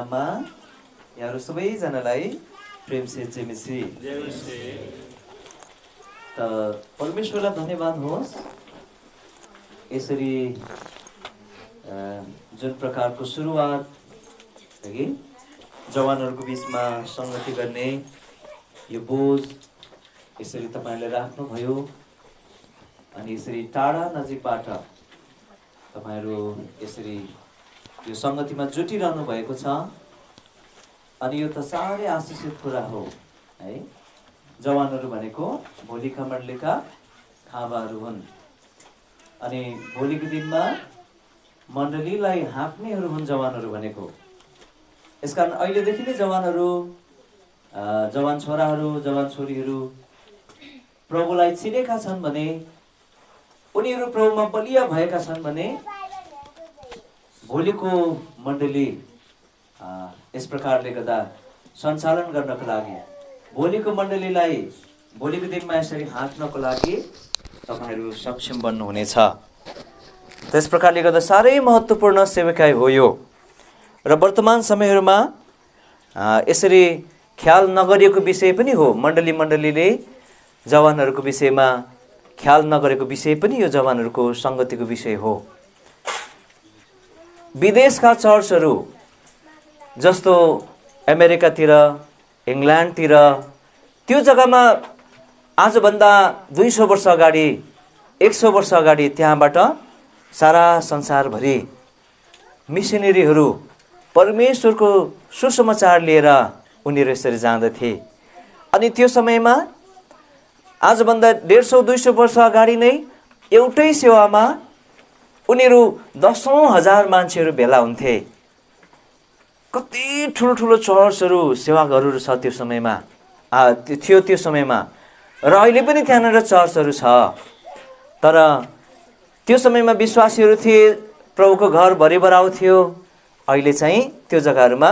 नाममा यहाँहरु सबैजनालाई प्रेम से जय मसीह। त परमेश्वरलाई धन्यवाद होस् यसरी जुन प्रकारको सुरुवात है जवानहरुको बीचमा संगति गर्ने यो बोझ यसरी तपाईले राख्नु भयो अनि यसरी टाढा नजिकबाट तपाईहरु यसरी यो संगतिमा जुटिरहनु भएको छ अनि यो त सारै आशीषित कुरा हो है। जवानहरु भनेको भोलिका मण्डलीका खाबाहरु हुन् अनि भोलिको दिनमा मण्डलीलाई हाँक्नेहरु हुन् जवानहरु भनेको। यसकारण अहिलेदेखि नै जवानहरु जवान छोराहरु जवान छोरीहरु प्रभुलाई चिनेका छन् भने उनीहरु प्रभुमा बलिया भएका छन् भने भोलिको मण्डली यस प्रकारले गर्दा सञ्चालन गर्नको लागि भोलिको मण्डलीलाई भोलिको दिनमा यसरी हाँक्नको लागि तपाईहरु सक्षम बन्नु हुनेछ। त्यस प्रकारले गर्दा सारै महत्त्वपूर्ण सेवाकाई हो यो र वर्तमान समयहरुमा यसरी ख्याल नगरिएको विषय पनि हो। मण्डलीले जवानहरुको विषयमा ख्याल नगरेको विषय पनि यो जवानहरुको संगतिको विषय हो। विदेशका चर्चहरु जस्तो अमेरिकातिर इंग्ल्यान्डतिर त्यो जग्गामा आजभन्दा 200 वर्ष अगाडि 100 वर्ष अगाडि त्यहाँबाट सारा संसारभरि मिशनरीहरु परमेश्वरको सुसमाचार लिएर उनीहरु यसरी जाँदथे अनि त्यो समयमा आजभन्दा 150-200 वर्ष अगाडि नै एउटै सेवामा उनीहरु दशौं हजार मान्छेहरु भेला हुन्थे। कति ठुलो चर्चहरु सेवाघरहरु छ त्यो समयमा थियो त्यो समयमा र अहिले पनि त्यहाँनेर चर्चहरु छ। तर त्यो समयमा विश्वासीहरु थिए प्रभुको घर भरिभर आउँथ्यो। अहिले चाहिँ त्यो जग्गाहरुमा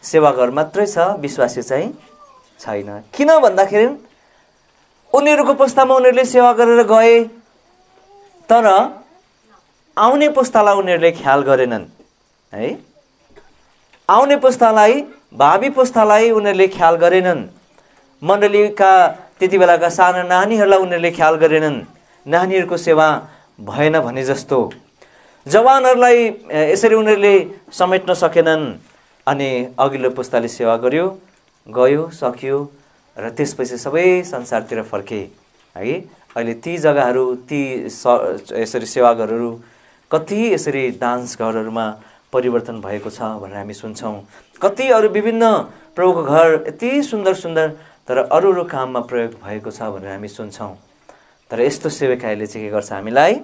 सेवाघर मात्रै छ विश्वासी चाहिँ छैन। किन भन्दाखेरि उनीहरुको पुस्तामा उनीहरुले सेवा गरेर गए तर आउने पुस्तालाई उनीहरुले ख्याल गरेनन् है। आउने पुस्तालाई भावी पुस्तालाई उनीहरुले ख्याल गरेनन्। मण्डलीका त्यति बेलाका साना नानीहरुलाई उनीहरुले ख्याल गरेनन्। नानीहरुको सेवा भएन भने जस्तो जवानहरुलाई यसरी उनीहरुले समेट्न सकेनन् अनि अघिल्लो पुस्ताले सेवा गर्यो गयो सकियो र त्यसपछि सबै संसारतिर फर्के है। अहिले ती जग्गाहरु ती यसरी सेवाघरहरु कति यसरी डान्स घरहरुमा परिवर्तन भएको छ भनेर हामी सुन्छौं। कति अरु विभिन्न प्रभुको घर यति सुन्दर तर अरु काममा प्रयोग भएको छ भनेर हामी सुन्छौं। तर यस्तो सेवकाईले चाहिँ के गर्छ हामीलाई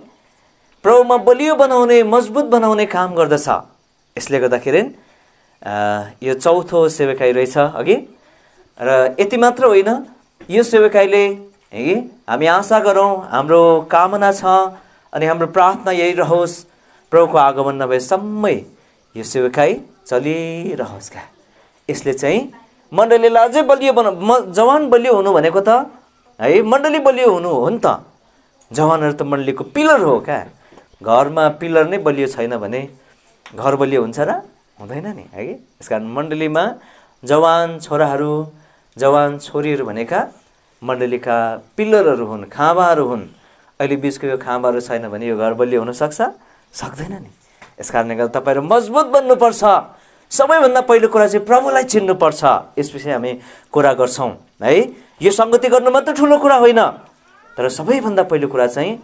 प्रभुमा बलियो बनाउने मजबुत बनाउने काम गर्दछ। यसले गर्दाखेरि यो चौथो सेवकाई रहेछ अघि र यति मात्र होइन यो सेवकाईले हामी आशा गरौं हाम्रो कामना छ अनि हाम्रो प्रार्थना यही रहोस् प्रभुको आगमन नभएसम्म यो सेवकाई चलिरहोस् का। यसले चाहिँ मण्डलीलाई अझै बलियो जवान बलियो हुनु भनेको त है मण्डली बलियो हुनु हो नि त। जवानहरु त मण्डलीको पिलर हो क्या। घरमा पिलर नै बलियो छैन भने घर बलियो हुन्छ र हुँदैन नि है। यसकारण मण्डलीमा जवान छोराहरु जवान छोरीहरु भनेका मण्डलीका पिलरहरु हुन् खाँबाहरु हुन्। अहिले बीचको यो खाँबाहरु छैन भने यो घर बलियो हुन सक्छ सक्दैन नि। यसकारणले गर्दा तपाईहरु मजबुत बन्नु पर्छ। सबैभन्दा पहिलो कुरा चाहिँ प्रभुलाई चिन्नु पर्छ। यसपछि हामी कुरा गर्छौं है। यो संगति गर्नु मात्र ठूलो कुरा होइन तर सबैभन्दा पहिलो कुरा चाहिँ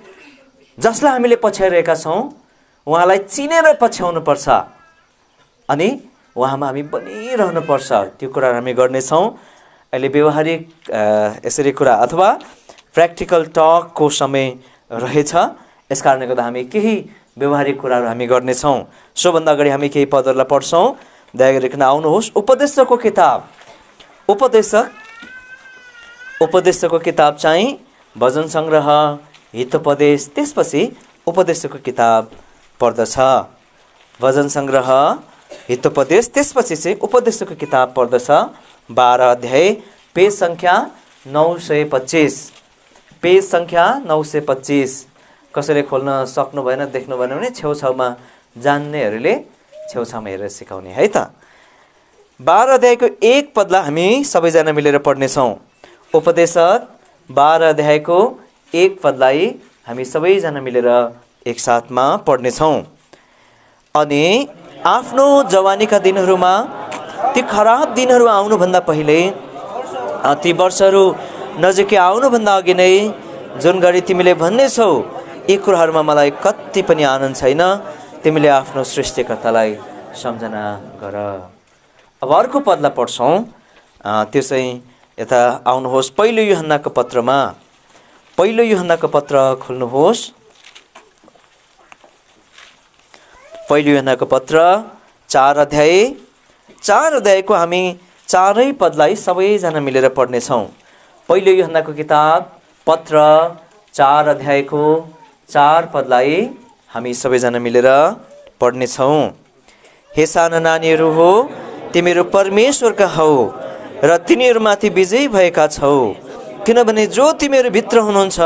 जसलाई हामीले पछ्याइरहेका छौं उहाँलाई चिनेर पछ्याउनु पर्छ अनि उहाँमा हामी बनिरहनु पर्छ। त्यो कुरा हामी गर्ने छौं। अहिले व्यवहारिक यसरी कुरा अथवा प्र्याक्टिकल टक को समय रहेछ। यसकारणले गर्दा हामी केही व्यवहारिक कुराहरु हामी गर्ने छौं। सोभन्दा अगाडि हामी केही पदहरुलाई पढ्छौं। दया गरिकन आउनुहोस्। उपदेशकको किताब चाहिँ भजन संग्रह हितोपदेश त्यसपछि उपदेशकको किताब पर्दछ। भजन संग्रह हितोपदेश त्यसपछि चाहिँ उपदेशकको किताब पर्दछ। 12 अध्याय पेज संख्या 925 पेज संख्या 925। कसैले खोल्न सक्नु भएन देख्नु भएन भने छेउछाउमा जान्नेहरूले छेउछाउमा हेरेर सिकाउने है त। 12 अध्यायको 1 पदलाई हामी सबैजना मिलेर पढ्नेछौँ। उपदेशक 12 अध्यायको 1 पदलाई हामी सबैजना मिलेर एकसाथमा पढ्नेछौँ। अनि आफ्नो जवानीका दिनहरूमा, ती खराब दिनहरू आउनुभन्दा पहिले, ती वर्षहरू नजिकै आउनुभन्दा अघि नै जुन गरी तिमीले भन्नेछौ, यी कुराहरूमा मलाई कति पनि आनन्द छैन, तिमीले आफ्नो सृष्टिकर्तालाई सम्झना गर। अब अर्को पदलाई पढ्छौँ, त्यो चाहिँ यता आउनुहोस्। पहिलो यूहन्नाको पत्रमा, पहिलो यूहन्नाको पत्र खोल्नुहोस्। पहिलो यूहन्नाको पत्र 4 अध्याय, 4 अध्यायको हामी 4 पदलाई सबैजना मिलेर पढ्नेछौँ। पहिलो यूहन्नाको किताब पत्र 4 अध्यायको 4 पदलाई हामी सबैजना मिलेर पढ्नेछौँ। हे साना नानीहरू हो, तिमीहरू परमेश्वरका हौ र तिनीहरूमाथि विजयी भएका छौ, किनभने जो तिमीहरू भित्र हुनुहुन्छ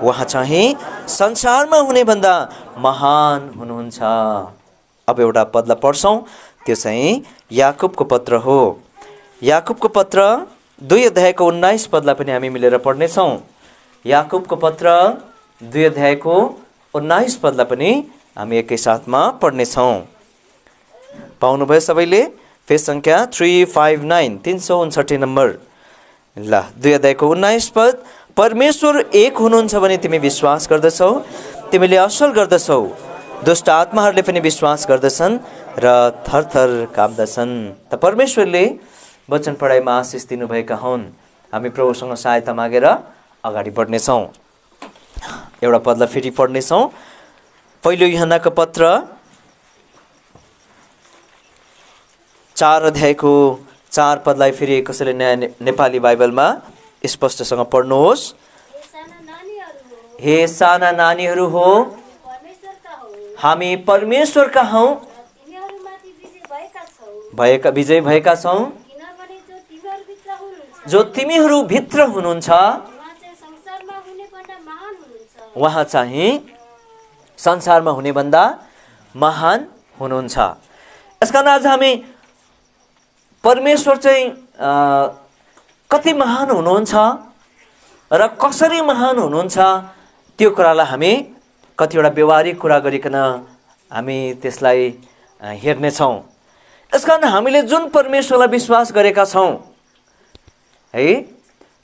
उहाँ चाहिँ संसारमा हुने भन्दा महान हुनुहुन्छ। अब एउटा पदलाई पढ्छौँ, त्यो चाहिँ याकुबको पत्र हो। याकुबको पत्र 2 अध्यायको 19 पदलाई पनि हामी मिलेर पढ्नेछौँ। याकुबको पत्र 2 अध्यायको 19 पदलाई पनि हामी एकैसाथमा पढ्नेछौँ। पाउनुभयो सबैले? पेज सङ्ख्या 359, 359 नम्बर। ल, 2 अध्यायको 19 पद, परमेश्वर एक हुनुहुन्छ भने तिमी विश्वास गर्दछौ, तिमीले असल गर्दछौ। दुष्ट आत्माहरूले पनि विश्वास गर्दछन् र थरथर काप्दछन्। त परमेश्वरले वचन पढाइमा आशिष दिनुभएका हुन्। हामी प्रभुसँग सहायता मागेर अगाडि बढ्नेछौँ। एउटा पदलाई फेरि पढ्नेछौँ। पहिलो यूहन्नाको पत्र 4 अध्यायको 4 पदलाई फेरि कसैले नयाँ नेपाली बाइबलमा स्पष्टसँग पढ्नुहोस्। हे साना नानीहरू हो, हामी परमेश्वरका हौ, विजय भएका छौँ, जो तिमीहरू भित्र हुनुहुन्छ उहाँ चाहिँ संसारमा हुने भन्दा महान हुनुहुन्छ। यसकारण आज हामी परमेश्वर चाहिँ कति महान हुनुहुन्छ र कसरी महान हुनुहुन्छ त्यो कुरालाई हामी कतिवटा व्यवहारिक कुरा गरिकन हामी त्यसलाई हेर्नेछौँ। यसकारण हामीले जुन परमेश्वरलाई विश्वास गरेका छौँ है,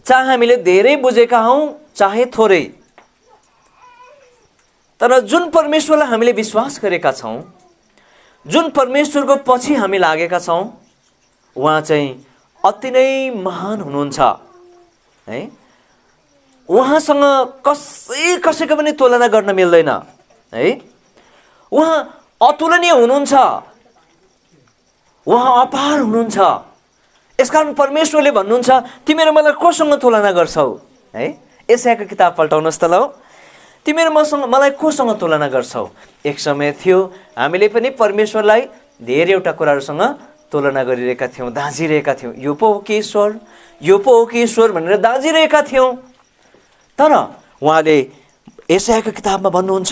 चाहे हामीले धेरै बुझेका हौँ चाहे थोरै, तर जुन परमेश्वरलाई हामीले विश्वास गरेका छौँ, जुन परमेश्वरको पछि हामी लागेका छौँ, उहाँ चाहिँ अति नै महान हुनुहुन्छ है। उहाँसँग कसैको पनि तुलना गर्न मिल्दैन है। उहाँ अतुलनीय हुनुहुन्छ, उहाँ अपार हुनुहुन्छ। यसकारण परमेश्वरले भन्नुहुन्छ, तिमीहरू मलाई कोसँग तुलना गर्छौ है। यशायाको किताब पल्टाउनुहोस् त ल। तिमीहरू मलाई कोसँग तुलना गर्छौ? एक समय थियो हामीले पनि परमेश्वरलाई धेरैवटा कुराहरूसँग तुलना गरिरहेका थियौँ, दाँजिरहेका थियौँ। यो पो हो कि ईश्वर, यो पो हो कि ईश्वर भनेर दाँजिरहेका थियौँ। तर उहाँले यशायाको किताबमा भन्नुहुन्छ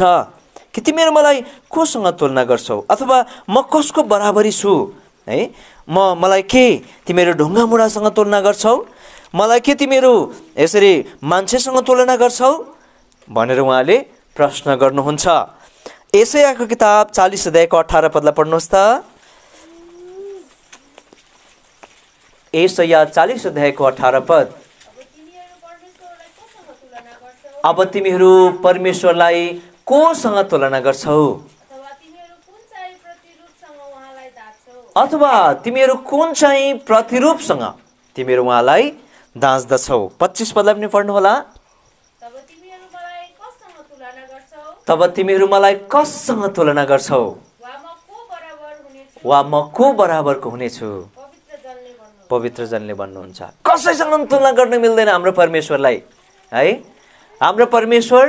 कि तिमीहरू मलाई कोसँग तुलना गर्छौ, अथवा म कसको बराबरी छु है। मलाई के तिमीहरू ढुङ्गा मुढासँग तुलना गर्छौ? मलाई के तिमीहरू यसरी मान्छेसँग तुलना गर्छौ भनेर उहाँले प्रश्न गर्नुहुन्छ। यशायाको किताब 40 अध्यायको 18 पदलाई पढ्नुहोस् त। यशाया 40 अध्यायको 18 पद। अब तिमीहरू परमेश्वरलाई कोसँग तुलना गर्छौ? अथवा तिमीहरू कुन चाहिँ प्रतिरूपसँग तिमीहरू उहाँलाई दाँच्दछौ? 25 पदलाई पनि पढ्नु होला। तब तिमीहरू मलाई कससँग तुलना गर्छौ? वा म को बराबरको हुनेछु? पवित्र जनले भन्नुहुन्छ। कसैसँग तुलना गर्न मिल्दैन हाम्रो परमेश्वरलाई है। हाम्रो परमेश्वर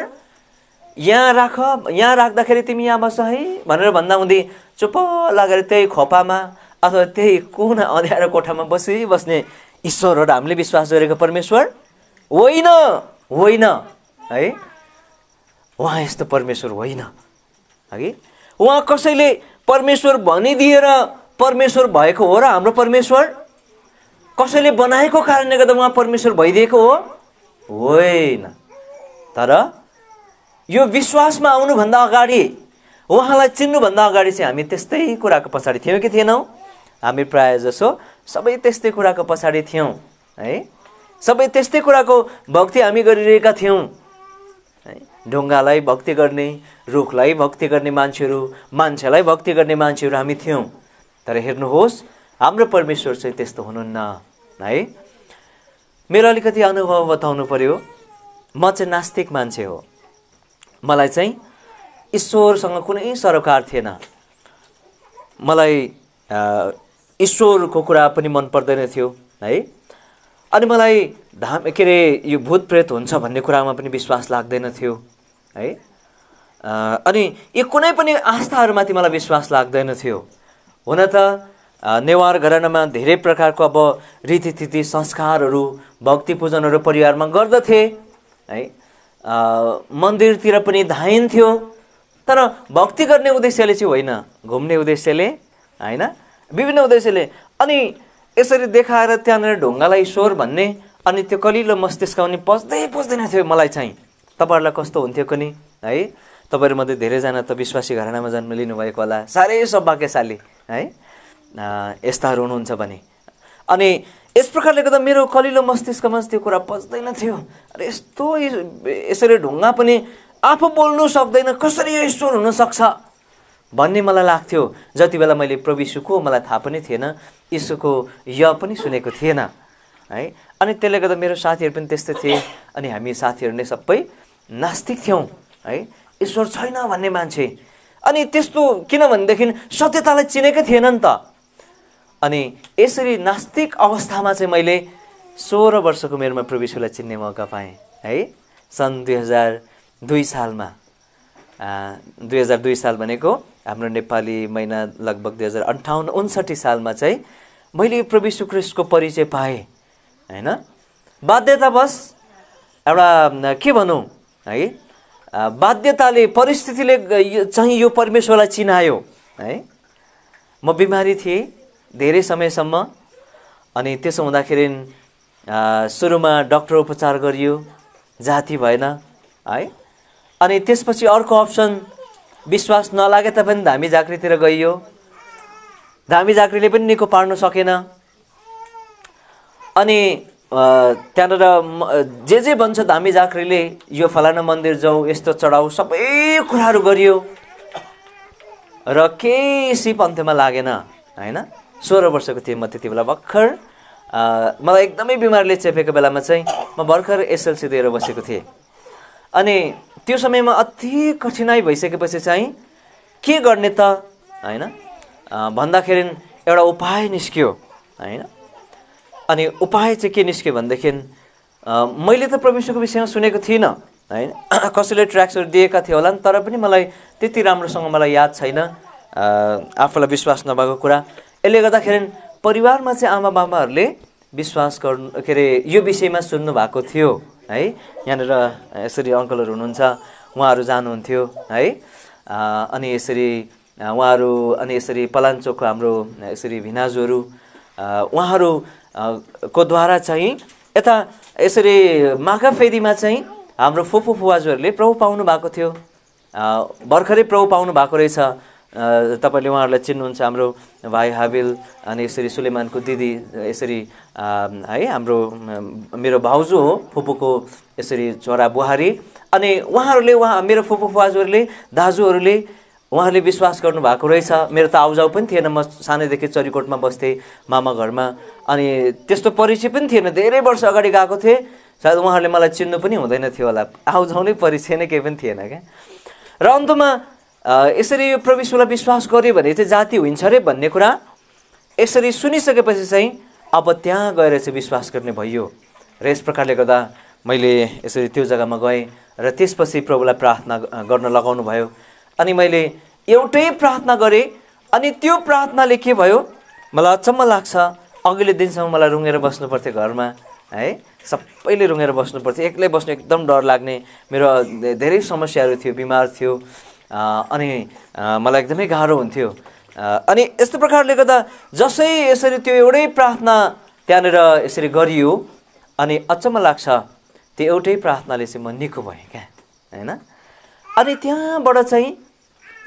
यहाँ राख, यहाँ राख्दाखेरि तिमी यहाँ बस है भनेर भन्दा हुँदै चुप लागेर त्यही खोपामा अथवा त्यही कुना अँध्यारो कोठामा बस्ने ईश्वर हो हामीले विश्वास गरेको परमेश्वर होइन, होइन है। उहाँ यस्तो परमेश्वर होइन है। उहाँ कसैले परमेश्वर भनिदिएर परमेश्वर भएको हो र हाम्रो परमेश्वर कसैले बनाएको कारणले गर्दा उहाँ परमेश्वर भइदिएको हो होइन। तर यो विश्वासमा आउनुभन्दा अगाडि, उहाँलाई चिन्नुभन्दा अगाडि चाहिँ हामी त्यस्तै कुराको पछाडि थियौँ कि थिएनौँ? हामी प्रायः जसो सबै त्यस्तै कुराको पछाडि थियौँ है। सबै त्यस्तै कुराको भक्ति हामी गरिरहेका थियौँ है। ढुङ्गालाई भक्ति गर्ने, रुखलाई भक्ति गर्ने मान्छेहरू, मान्छेलाई भक्ति गर्ने मान्छेहरू हामी थियौँ। तर हेर्नुहोस्, हाम्रो परमेश्वर चाहिँ त्यस्तो हुनुहुन्न है। मेरो अलिकति अनुभव बताउनु पर्यो। म चाहिँ नास्तिक मान्छे हो। मलाई चाहिँ ईश्वरसँग कुनै सरोकार थिएन। मलाई ईश्वरको कुरा पनि मन पर्दैन थियो है। अनि मलाई के अरे यो भूत प्रेत हुन्छ भन्ने कुरामा पनि विश्वास लाग्दैन थियो है। अनि यो कुनै पनि आस्थाहरूमाथि मलाई विश्वास लाग्दैन थियो। हुन त नेवार घरानामा धेरै प्रकारको अब रीतिथिति संस्कारहरू, भक्ति पूजनहरू परिवारमा गर्दथे है। मन्दिरतिर पनि धाइन्थ्यो, तर भक्ति गर्ने उद्देश्यले चाहिँ होइन, घुम्ने उद्देश्यले होइन, विभिन्न उद्देश्यले। अनि यसरी देखाएर त्यहाँनिर ढुङ्गालाई ईश्वर भन्ने, अनि त्यो कलिलो मस्तिष्कमा पनि पस्दैन थियो मलाई चाहिँ। तपाईँहरूलाई कस्तो हुन्थ्यो कि नि है? तपाईँहरूमध्ये धेरैजना त विश्वासी घरानामा जन्म लिनुभएको होला, साह्रै सौभाग्यशाली है, यस्ताहरू हुनुहुन्छ भने। अनि यस प्रकारले गर्दा मेरो कलिलो मस्तिष्कमा त्यो कुरा पस्दैन थियो। अरे यस्तो यसरी ढुङ्गा पनि आफू बोल्नु सक्दैन, कसरी यो ईश्वर हुनसक्छ भन्ने मलाई लाग्थ्यो। जति बेला मैले प्रभु यीशुको मलाई थाहा पनि थिएन, यीशुको य पनि सुनेको थिएन है। अनि त्यसले गर्दा मेरो साथीहरू पनि त्यस्तै थिए। अनि हामी साथीहरू नै सबै नास्तिक थियौँ है, ईश्वर छैन भन्ने मान्छे। अनि त्यस्तो किनभनेदेखि सत्यतालाई चिनेकै थिएन नि त। अनि यसरी नास्तिक अवस्थामा चाहिँ मैले 16 वर्षको उमेरमा प्रभु यीशुलाई चिन्ने मौका पाएँ है। सन् 2002 सालमा 2002 साल भनेको हाम्रो नेपाली महिना लगभग 2058-59 सालमा चाहिँ मैले प्रभु यीशु ख्रीष्टको परिचय पाएँ हैन। बाध्यतावश एउटा के भनौँ है, बाध्यताले, परिस्थितिले चाहिँ यो परमेश्वरलाई चिनायो है। म बिमारी थिएँ धेरै समयसम्म। अनि त्यसो हुँदाखेरि सुरुमा डक्टर उपचार गरियो, जाती भएन है। अनि त्यसपछि अर्को अप्सन, विश्वास नलागे तापनि धामी झाँक्रीतिर गइयो, धामी झाँक्रीले पनि निको पार्न सकेन। अनि त्यहाँनिर जे भन्छ धामी झाँक्रीले, यो फलाना मन्दिर जाऊ, यस्तो चढाऊ, सबै कुराहरू गरियो र केही सिप अन्त्यमा लागेन हैन। 16 वर्षको थिएँ म त्यति बेला भर्खर। मलाई एकदमै बिमारले चेपेको बेलामा चाहिँ म भर्खर एसएलसी दिएर बसेको थिएँ। अनि त्यो समयमा अति कठिनाइ भइसकेपछि चाहिँ के गर्ने त हैन भन्दाखेरि एउटा उपाय निस्क्यो हैन। अनि उपाय चाहिँ के निस्क्यो भनेदेखि मैले त परमेश्वरको विषयमा सुनेको थिइनँ हैन, कसैले ट्र्याक्सहरू दिएका थियो होला, तर पनि मलाई त्यति राम्रोसँग मलाई याद छैन आफूलाई विश्वास नभएको कुरा। यसले गर्दाखेरि परिवारमा चाहिँ आमा बाबाहरूले विश्वास गर्नु के अरे यो विषयमा सुन्नु भएको थियो है। यहाँनिर यसरी अङ्कलहरू हुनुहुन्छ, उहाँहरू जानुहुन्थ्यो है। अनि यसरी उहाँहरू, अनि यसरी पलाञ्चोकको हाम्रो यसरी भिनाजुहरू, उहाँहरू को द्वारा चाहिँ यता यसरी माघाफेदीमा चाहिँ हाम्रो फुपू फुवाजुहरूले प्रभु पाउनु भएको थियो। भर्खरै प्रभु पाउनु भएको रहेछ। तपाईँले उहाँहरूलाई चिन्नुहुन्छ, हाम्रो भाइ हाबिल, अनि यसरी सुलेमानको दिदी, यसरी है हाम्रो मेरो भाउजू हो, फुपूको यसरी छोरा बुहारी। अनि उहाँहरूले, मेरो फुपू फुवाजुहरूले, दाजुहरूले, उहाँहरूले विश्वास गर्नुभएको रहेछ। मेरो त आउजाउ पनि थिएन, म सानैदेखि चरीकोटमा बस्थेँ मामा घरमा। अनि त्यस्तो परिचय पनि थिएन, धेरै वर्ष अगाडि गएको थिएँ। सायद उहाँहरूले मलाई चिन्नु पनि हुँदैन थियो होला, आउजाउ नै परिचय नै केही पनि थिएन क्या। र अन्तमा यसरी यो प्रभु यीशुलाई विश्वास गर्यो भने चाहिँ जाति हुन्छ अरे भन्ने कुरा यसरी सुनिसकेपछि चाहिँ अब त्यहाँ गएर चाहिँ विश्वास गर्ने भयो। र यस प्रकारले गर्दा मैले यसरी त्यो जग्गामा गएँ र त्यसपछि प्रभुलाई प्रार्थना गर्न लगाउनु भयो। अनि मैले एउटै प्रार्थना गरेँ। अनि त्यो प्रार्थनाले के भयो, मलाई अचम्म लाग्छ, अघिल्लो दिनसम्म मलाई रुँगेर बस्नु पर्थ्यो घरमा है, सबैले रुँगेर बस्नु पर्थ्यो, एक्लै बस्नु एकदम डर लाग्ने, मेरो धेरै समस्याहरू थियो, बिमार थियो। अनि मलाई एकदमै गाह्रो हुन्थ्यो। अनि यस्तो प्रकारले गर्दा जसै यसरी त्यो एउटै प्रार्थना त्यहाँनिर यसरी गरियो अनि अचम्म लाग्छ त्यो एउटै प्रार्थनाले चाहिँ म निको भएँ क्या हैन। अनि त्यहाँबाट चाहिँ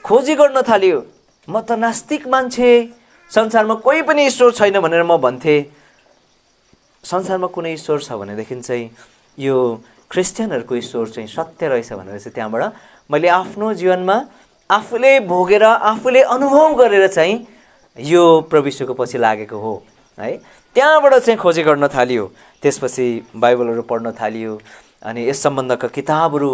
खोजी गर्न थाल्यो। म त नास्तिक मान्छे, संसारमा कोही पनि ईश्वर छैन भनेर म भन्थेँ। संसारमा कुनै ईश्वर छ भनेदेखि चाहिँ यो क्रिस्चियनहरूको ईश्वर चाहिँ सत्य रहेछ भनेर चाहिँ त्यहाँबाट मैले आफ्नो जीवनमा आफूले भोगेर आफूले अनुभव गरेर चाहिँ यो प्रभु यीशुको पछि लागेको हो है। त्यहाँबाट चाहिँ खोजी गर्न थालियो। त्यसपछि बाइबलहरू पढ्न थालियो अनि यस सम्बन्धका किताबहरू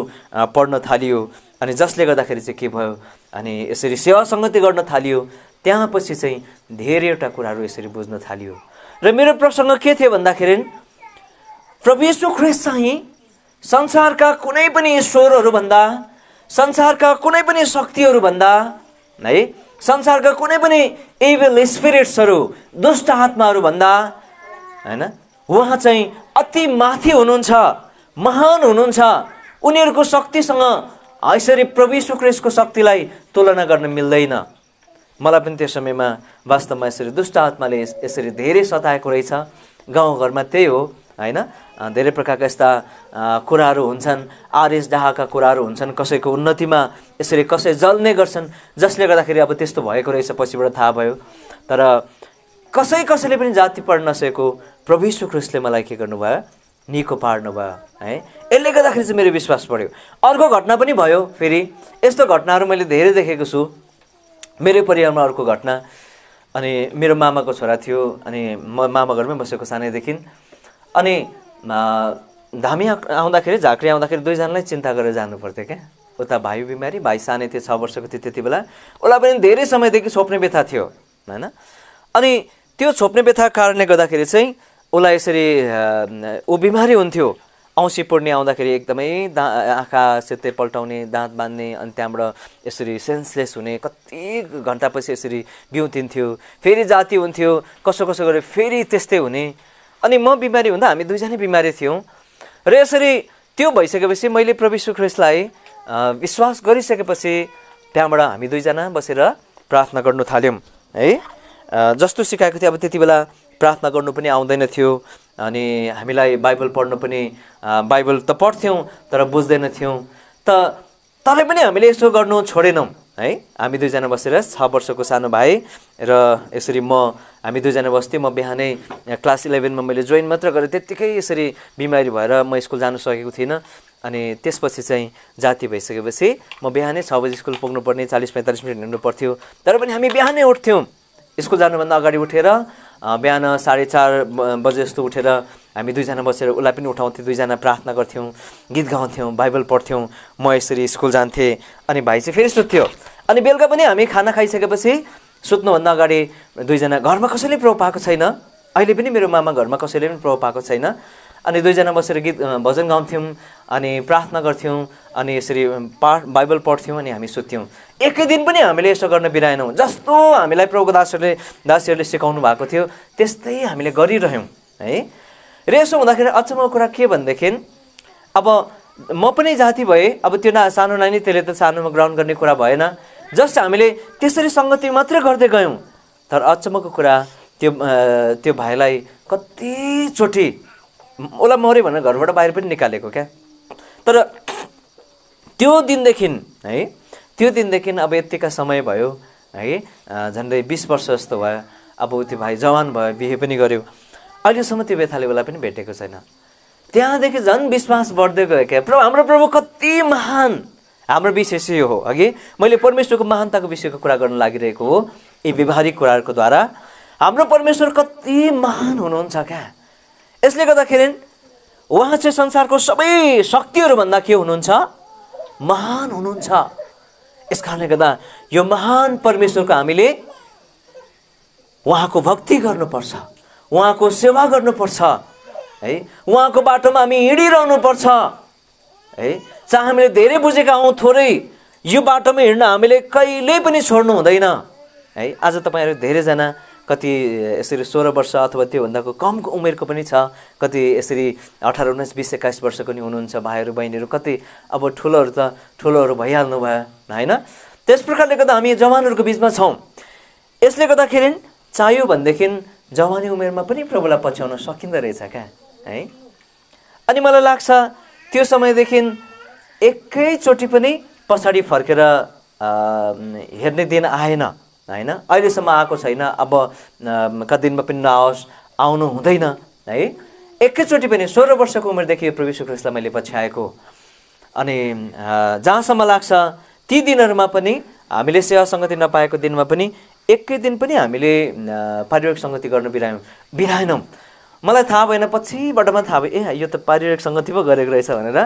पढ्न थालियो। अनि जसले गर्दाखेरि चाहिँ के भयो अनि यसरी सेवा सङ्गति गर्न थालियो। त्यहाँ पछि चाहिँ धेरैवटा कुराहरू यसरी बुझ्न थालियो। र मेरो प्रसङ्ग के थियो भन्दाखेरि प्रभु यीशु ख्रीष्ट चाहिँ संसारका कुनै पनि ईश्वरहरू भन्दा, संसारका कुनै पनि शक्तिहरू भन्दा है, संसारका कुनै पनि इभिल स्पिरिट्सहरू, दुष्ट आत्माहरू भन्दा हैन, उहाँ चाहिँ अति माथि हुनुहुन्छ, महान हुनुहुन्छ। उनीहरूको शक्तिसँग यसरी प्रभु यीशु ख्रीष्टको शक्तिलाई तुलना गर्न मिल्दैन। मलाई पनि त्यो समयमा वास्तवमा यसरी दुष्ट आत्माले यसरी धेरै सताएको रहेछ। गाउँघरमा त्यही हो हैन, धेरै प्रकारका यस्ता कुराहरू हुन्छन्, आरिस डाहाका कुराहरू हुन्छन्। कसैको उन्नतिमा यसरी कसै जल्ने गर्छन्, जसले गर्दाखेरि अब त्यस्तो भएको रहेछ पछिबाट थाहा भयो। तर कसैले पनि जाति पढ्न नसकेको प्रभु यीशु ख्रीष्टले मलाई के गर्नुभयो, निको पार्नुभयो है। यसले गर्दाखेरि चाहिँ मेरो विश्वास बढ्यो। अर्को घटना पनि भयो। फेरि यस्तो घटनाहरू मैले धेरै देखेको छु मेरो परिवारमा। अर्को घटना, अनि मेरो मामाको छोरा थियो अनि म मामा घरमै बसेको सानैदेखि। अनि धामी आउँदाखेरि, झाँक्री आउँदाखेरि दुईजनालाई चिन्ता गरेर जानु पर्थ्यो क्या। उता भाइ बिमारी, भाइ सानै थियो, 6 वर्षको थियो त्यति बेला। उसलाई पनि धेरै समयदेखि छोप्ने व्यथा थियो हैन। अनि त्यो छोप्ने व्यथा कारणले गर्दाखेरि चाहिँ उसलाई यसरी ऊ बिमारी हुन्थ्यो। औँसी पूर्णे आउँदाखेरि एकदमै आँखा सेते पल्टाउने, दाँत बाँध्ने, अनि त्यहाँबाट यसरी सेन्सलेस हुने, कति घन्टापछि यसरी बिउतिन्थ्यो। फेरि जाति हुन्थ्यो, कसो गरेर फेरि त्यस्तै हुने। अनि म बिमारी हुँदा हामी दुईजना बिमारी थियौँ। र यसरी त्यो भइसकेपछि मैले प्रभु यीशु ख्रीष्टलाई विश्वास गरिसकेपछि त्यहाँबाट हामी दुईजना बसेर प्रार्थना गर्नु थाल्यौँ है। जस्तो सिकाएको थियो अब त्यति बेला प्रार्थना गर्नु पनि आउँदैन थियो। अनि हामीलाई बाइबल पढ्नु पनि, बाइबल त पढ्थ्यौँ तर बुझ्दैन थियौँ। तरै पनि हामीले यसो गर्नु छोडेनौँ है। हामी दुईजना बसेर 6 वर्षको सानो भाइ र यसरी हामी दुईजना बस्थ्यौँ। म बिहानै क्लास 11मा मैले जोइन मात्र गरेँ, त्यत्तिकै यसरी बिमारी भएर म स्कुल जानु सकेको थिइनँ। अनि त्यसपछि चाहिँ जाति भइसकेपछि म बिहानै 6 बजी स्कुल पुग्नुपर्ने, 40-45 मिनट हिँड्नु पर्थ्यो। तर पनि हामी बिहानै उठ्थ्यौँ। स्कुल जानुभन्दा अगाडि उठेर बिहान 4:30 बजे जस्तो उठेर हामी दुईजना बसेर उसलाई पनि उठाउँथ्यौँ, दुईजना प्रार्थना गर्थ्यौँ, गीत गाउँथ्यौँ, बाइबल पढ्थ्यौँ। म यसरी स्कुल जान्थेँ अनि भाइ चाहिँ फेरि सुत्थ्यो। अनि बेलुका पनि हामी खाना खाइसकेपछि सुत्नुभन्दा अगाडि दुईजना, घरमा कसैले प्रभु पाएको छैन, अहिले पनि मेरो मामा घरमा कसैले पनि प्रभु पाएको छैन। अनि दुईजना बसेर गीत भजन गाउँथ्यौँ अनि प्रार्थना गर्थ्यौँ अनि यसरी बाइबल पढ्थ्यौँ अनि हामी सुत्थ्यौँ। एकै दिन पनि हामीले यसो गर्न बिराएनौँ। जस्तो हामीलाई प्रभुको दासीहरूले सिकाउनु भएको थियो त्यस्तै हामीले गरिरह्यौँ है। र यसो हुँदाखेरि अचम्मको कुरा के भनेदेखि अब म पनि जाति भएँ। अब त्यो सानो नानी, त्यसले त सानोमा ग्रहण गर्ने कुरा भएन। जस्ट हामीले त्यसरी सङ्गति मात्रै गर्दै गयौँ। तर अचम्मको कुरा त्यो भाइलाई कतिचोटि उसलाई मऱ्यो भनेर घरबाट बाहिर पनि निकालेको क्या। तर त्यो दिनदेखि है, त्यो दिनदेखि अब यतिका समय भयो है, झन्डै 20 वर्ष जस्तो भयो। अब त्यो भाइ जवान भयो, बिहे पनि गर्यो। अहिलेसम्म त्यो व्यथाले उसलाई पनि भेटेको छैन। त्यहाँदेखि झन् विश्वास बढ्दै गयो क्या। हाम्रो प्रभु कति महान। हाम्रो विषय यो हो, अघि मैले परमेश्वरको महानताको विषयको कुरा गर्न लागिरहेको हो यी व्यवहारिक कुराहरूको द्वारा। हाम्रो परमेश्वर कति महान हुनुहुन्छ क्या। यसले गर्दाखेरि उहाँ चाहिँ संसारको सबै शक्तिहरूभन्दा के हुनुहुन्छ, महान हुनुहुन्छ। यस कारणले गर्दा यो महान परमेश्वरको हामीले उहाँको भक्ति गर्नुपर्छ, उहाँको सेवा गर्नुपर्छ है। उहाँको बाटोमा हामी हिँडिरहनुपर्छ है। चाहे हामीले धेरै बुझेका हौँ थोरै, यो बाटोमा हिँड्न हामीले कहिल्यै पनि छोड्नु हुँदैन है। आज तपाईँहरू धेरैजना कति यसरी 16 वर्ष अथवा त्योभन्दाको कम उमेरको पनि छ, कति यसरी 18, 19, 20, 21 वर्षको नि हुनुहुन्छ भाइहरू बहिनीहरू। कति अब ठुलोहरू त ठुलोहरू भइहाल्नु भयो होइन। त्यस प्रकारले गर्दा हामी जवानहरूको बिचमा छौँ। यसले गर्दाखेरि चाहियो भनेदेखि जवानी उमेरमा पनि प्रभुलाई पछ्याउन सकिँदो रहेछ क्या है। अनि मलाई लाग्छ त्यो समयदेखि एकैचोटि पनि पछाडि फर्केर हेर्ने दिन आएन होइन, अहिलेसम्म आएको छैन, अब कदिनमा पनि नआओस्, आउनु हुँदैन है। एकैचोटि पनि 16 वर्षको उमेरदेखि प्रभु यीशु ख्रीष्टलाई मैले पछ्याएको। अनि जहाँसम्म लाग्छ ती दिनहरूमा पनि हामीले सेवा सङ्गति नपाएको दिनमा पनि एकै दिन पनि हामीले पारिवारिक सङ्गति गर्न बिराएनौँ। मलाई थाहा भएन, पछिबाट मात्र थाहा भयो यो त पारिवारिक सङ्गति पो गरेको रहेछ भनेर,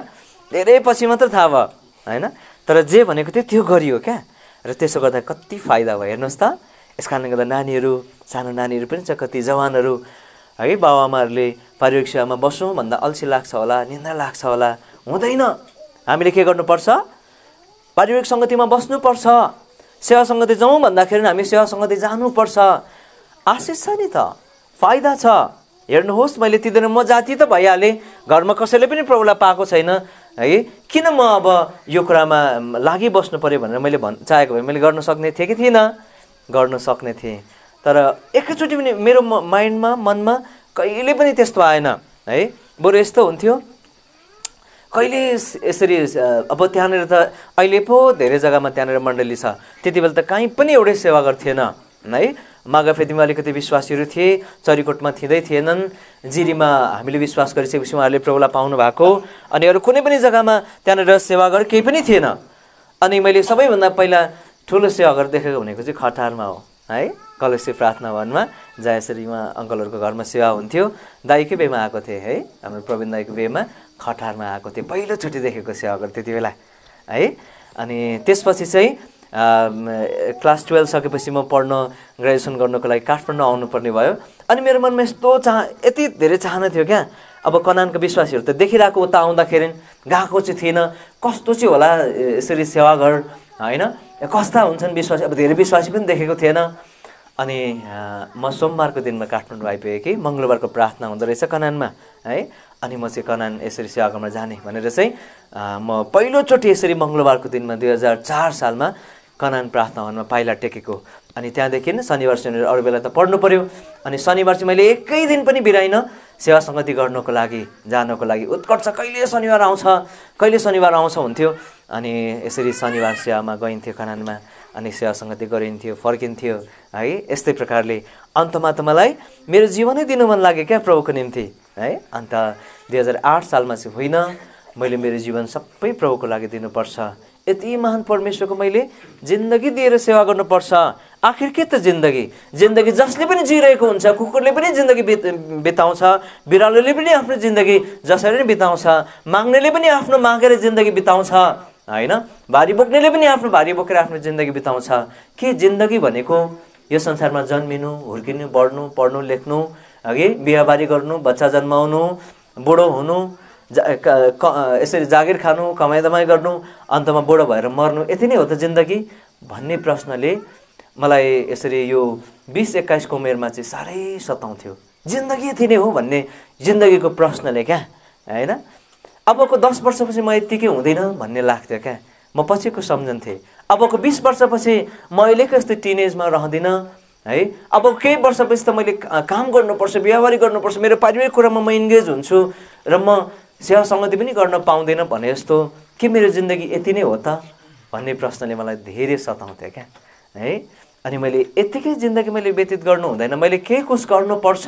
धेरै पछि मात्र थाहा भयो होइन। तर जे भनेको थियो त्यो गरियो क्या। र त्यसो गर्दा कति फाइदा भयो हेर्नुहोस् त। यस कारणले गर्दा नानीहरू, सानो नानीहरू पनि छ, कति जवानहरू है, बाबुआमाहरूले पारिवारिक सेवामा बसौँ भन्दा अल्छी लाग्छ होला, निन्द्रा लाग्छ होला, हुँदैन। हामीले के गर्नुपर्छ? पारिवारिक सङ्गतिमा बस्नुपर्छ। सेवा सङ्गति जाउँ भन्दाखेरि हामी सेवा सङ्गति जानुपर्छ। आशिष छ नि त, फाइदा छ। हेर्नुहोस्, मैले ती दिन म जाति त भइहालेँ, घरमा कसैले पनि प्रभुलाई पाएको छैन है, किन म अब यो कुरामा लागि बस्नु पऱ्यो भनेर मैले चाहेको भए मैले गर्न सक्ने थिएँ कि थिइनँ? गर्न सक्ने थिएँ। तर एकैचोटि पनि मेरो माइन्डमा, मनमा कहिले पनि त्यस्तो आएन है। बरु यस्तो हुन्थ्यो, कहिले यसरी अब त्यहाँनिर त अहिले पो धेरै जग्गामा त्यहाँनिर मण्डली छ, त्यति बेला त कहीँ पनि एउटै सेवा गर्थेन है। मागाफेदीमा अलिकति विश्वासीहरू थिए, चरीकोटमा थिँदै थिएनन्, जिरीमा हामीले विश्वास गरिसकेपछि उहाँहरूले प्रभुलाई पाउनु भएको, अनि अरू कुनै पनि जग्गामा त्यहाँनिर सेवा गरेर केही पनि थिएन। अनि मैले सबैभन्दा पहिला ठुलो सेवा गरेर देखेको भनेको चाहिँ खटारमा हो है, कलेश्वर प्रार्थना भवनमा, जहाँ यसरी उहाँ अङ्कलहरूको घरमा सेवा हुन्थ्यो। दाईकै बेमा आएको थिएँ है, हाम्रो प्रवीण दाईको बेमा खटारमा आएको थिएँ, पहिलोचोटि देखेको सेवा गरेँ त्यति बेला है। अनि त्यसपछि चाहिँ क्लास 12 सकेपछि म पढ्न, ग्रेजुएसन गर्नको लागि काठमाडौँ आउनुपर्ने भयो। अनि मेरो मनमा यति धेरै चाहना थियो क्या। अब कनानको विश्वासीहरू त देखिरहेको, उता आउँदाखेरि गएको चाहिँ थिएन, कस्तो चाहिँ होला यसरी सेवा घर होइन, कस्ता हुन्छन् विश्वासी, अब धेरै विश्वासी पनि देखेको थिएन। अनि म सोमबारको दिनमा काठमाडौँ आइपुगेँ कि मङ्गलबारको प्रार्थना हुँदो रहेछ कनानमा है। अनि म चाहिँ कनान यसरी सेवाघरमा जाने भनेर चाहिँ म पहिलोचोटि यसरी मङ्गलबारको दिनमा 2004 सालमा कनान प्रार्थना भवनमा पाइला टेकेको। अनि त्यहाँदेखि शनिबार अरू बेला त पढ्नु पऱ्यो। अनि शनिबार चाहिँ मैले एकै दिन पनि बिराइनँ सेवा सङ्गति गर्नको लागि, जानको लागि। उत्कर्ष कहिले शनिबार आउँछ हुन्थ्यो। अनि यसरी शनिबार सेवामा गइन्थ्यो कनानमा, अनि सेवा सङ्गति गरिन्थ्यो, फर्किन्थ्यो है। यस्तै प्रकारले अन्तमा त मलाई मेरो जीवनै दिनु मन लाग्यो क्या प्रभुको निम्ति है। अन्त 2008 सालमा चाहिँ होइन, मैले मेरो जीवन सबै प्रभुको लागि दिनुपर्छ, यति महान परमेश्वरको मैले जिन्दगी दिएर सेवा गर्नुपर्छ। आखिर के त जिन्दगी जसले पनि जिरहेको हुन्छ, कुकुरले पनि जिन्दगी बिताउँछ, बिरालोले पनि आफ्नो जिन्दगी जसरी नै बिताउँछ, माग्नेले पनि आफ्नो मागेर जिन्दगी बिताउँछ होइन, भारी बोक्नेले पनि आफ्नो भारी बोकेर आफ्नो जिन्दगी बिताउँछ। के जिन्दगी भनेको यो संसारमा जन्मिनु, हुर्किनु, बढ्नु, पढ्नु, लेख्नु, अघि बिहाबारी गर्नु, बच्चा जन्माउनु, बुढो हुनु, यसरी जागिर खानु, कमाइ दमाई गर्नु, अन्तमा बुढो भएर मर्नु, यति नै हो त जिन्दगी भन्ने प्रश्नले मलाई यसरी यो 20-21 को उमेरमा चाहिँ साह्रै सताउँथ्यो। जिन्दगी यति नै हो भन्ने जिन्दगीको प्रश्नले क्या होइन। अबको 10 वर्षपछि म यत्तिकै हुँदैन भन्ने लाग्थ्यो क्या, म पछिको सम्झन्थेँ। अबको 20 वर्षपछि म अहिलेको यस्तो टिनेजमा रहँदिनँ है। अब केही वर्षपछि त मैले काम गर्नुपर्छ, बिहाबारी गर्नुपर्छ, मेरो पारिवारिक कुरामा म इन्गेज हुन्छु र म सेवा सङ्गति पनि गर्न पाउँदैन भने जस्तो के मेरो जिन्दगी यति नै हो त भन्ने प्रश्नले मलाई धेरै सताउँथ्यो क्या है। अनि मैले यत्तिकै जिन्दगी मैले व्यतीत गर्नु हुँदैन, मैले केही कुछ गर्नुपर्छ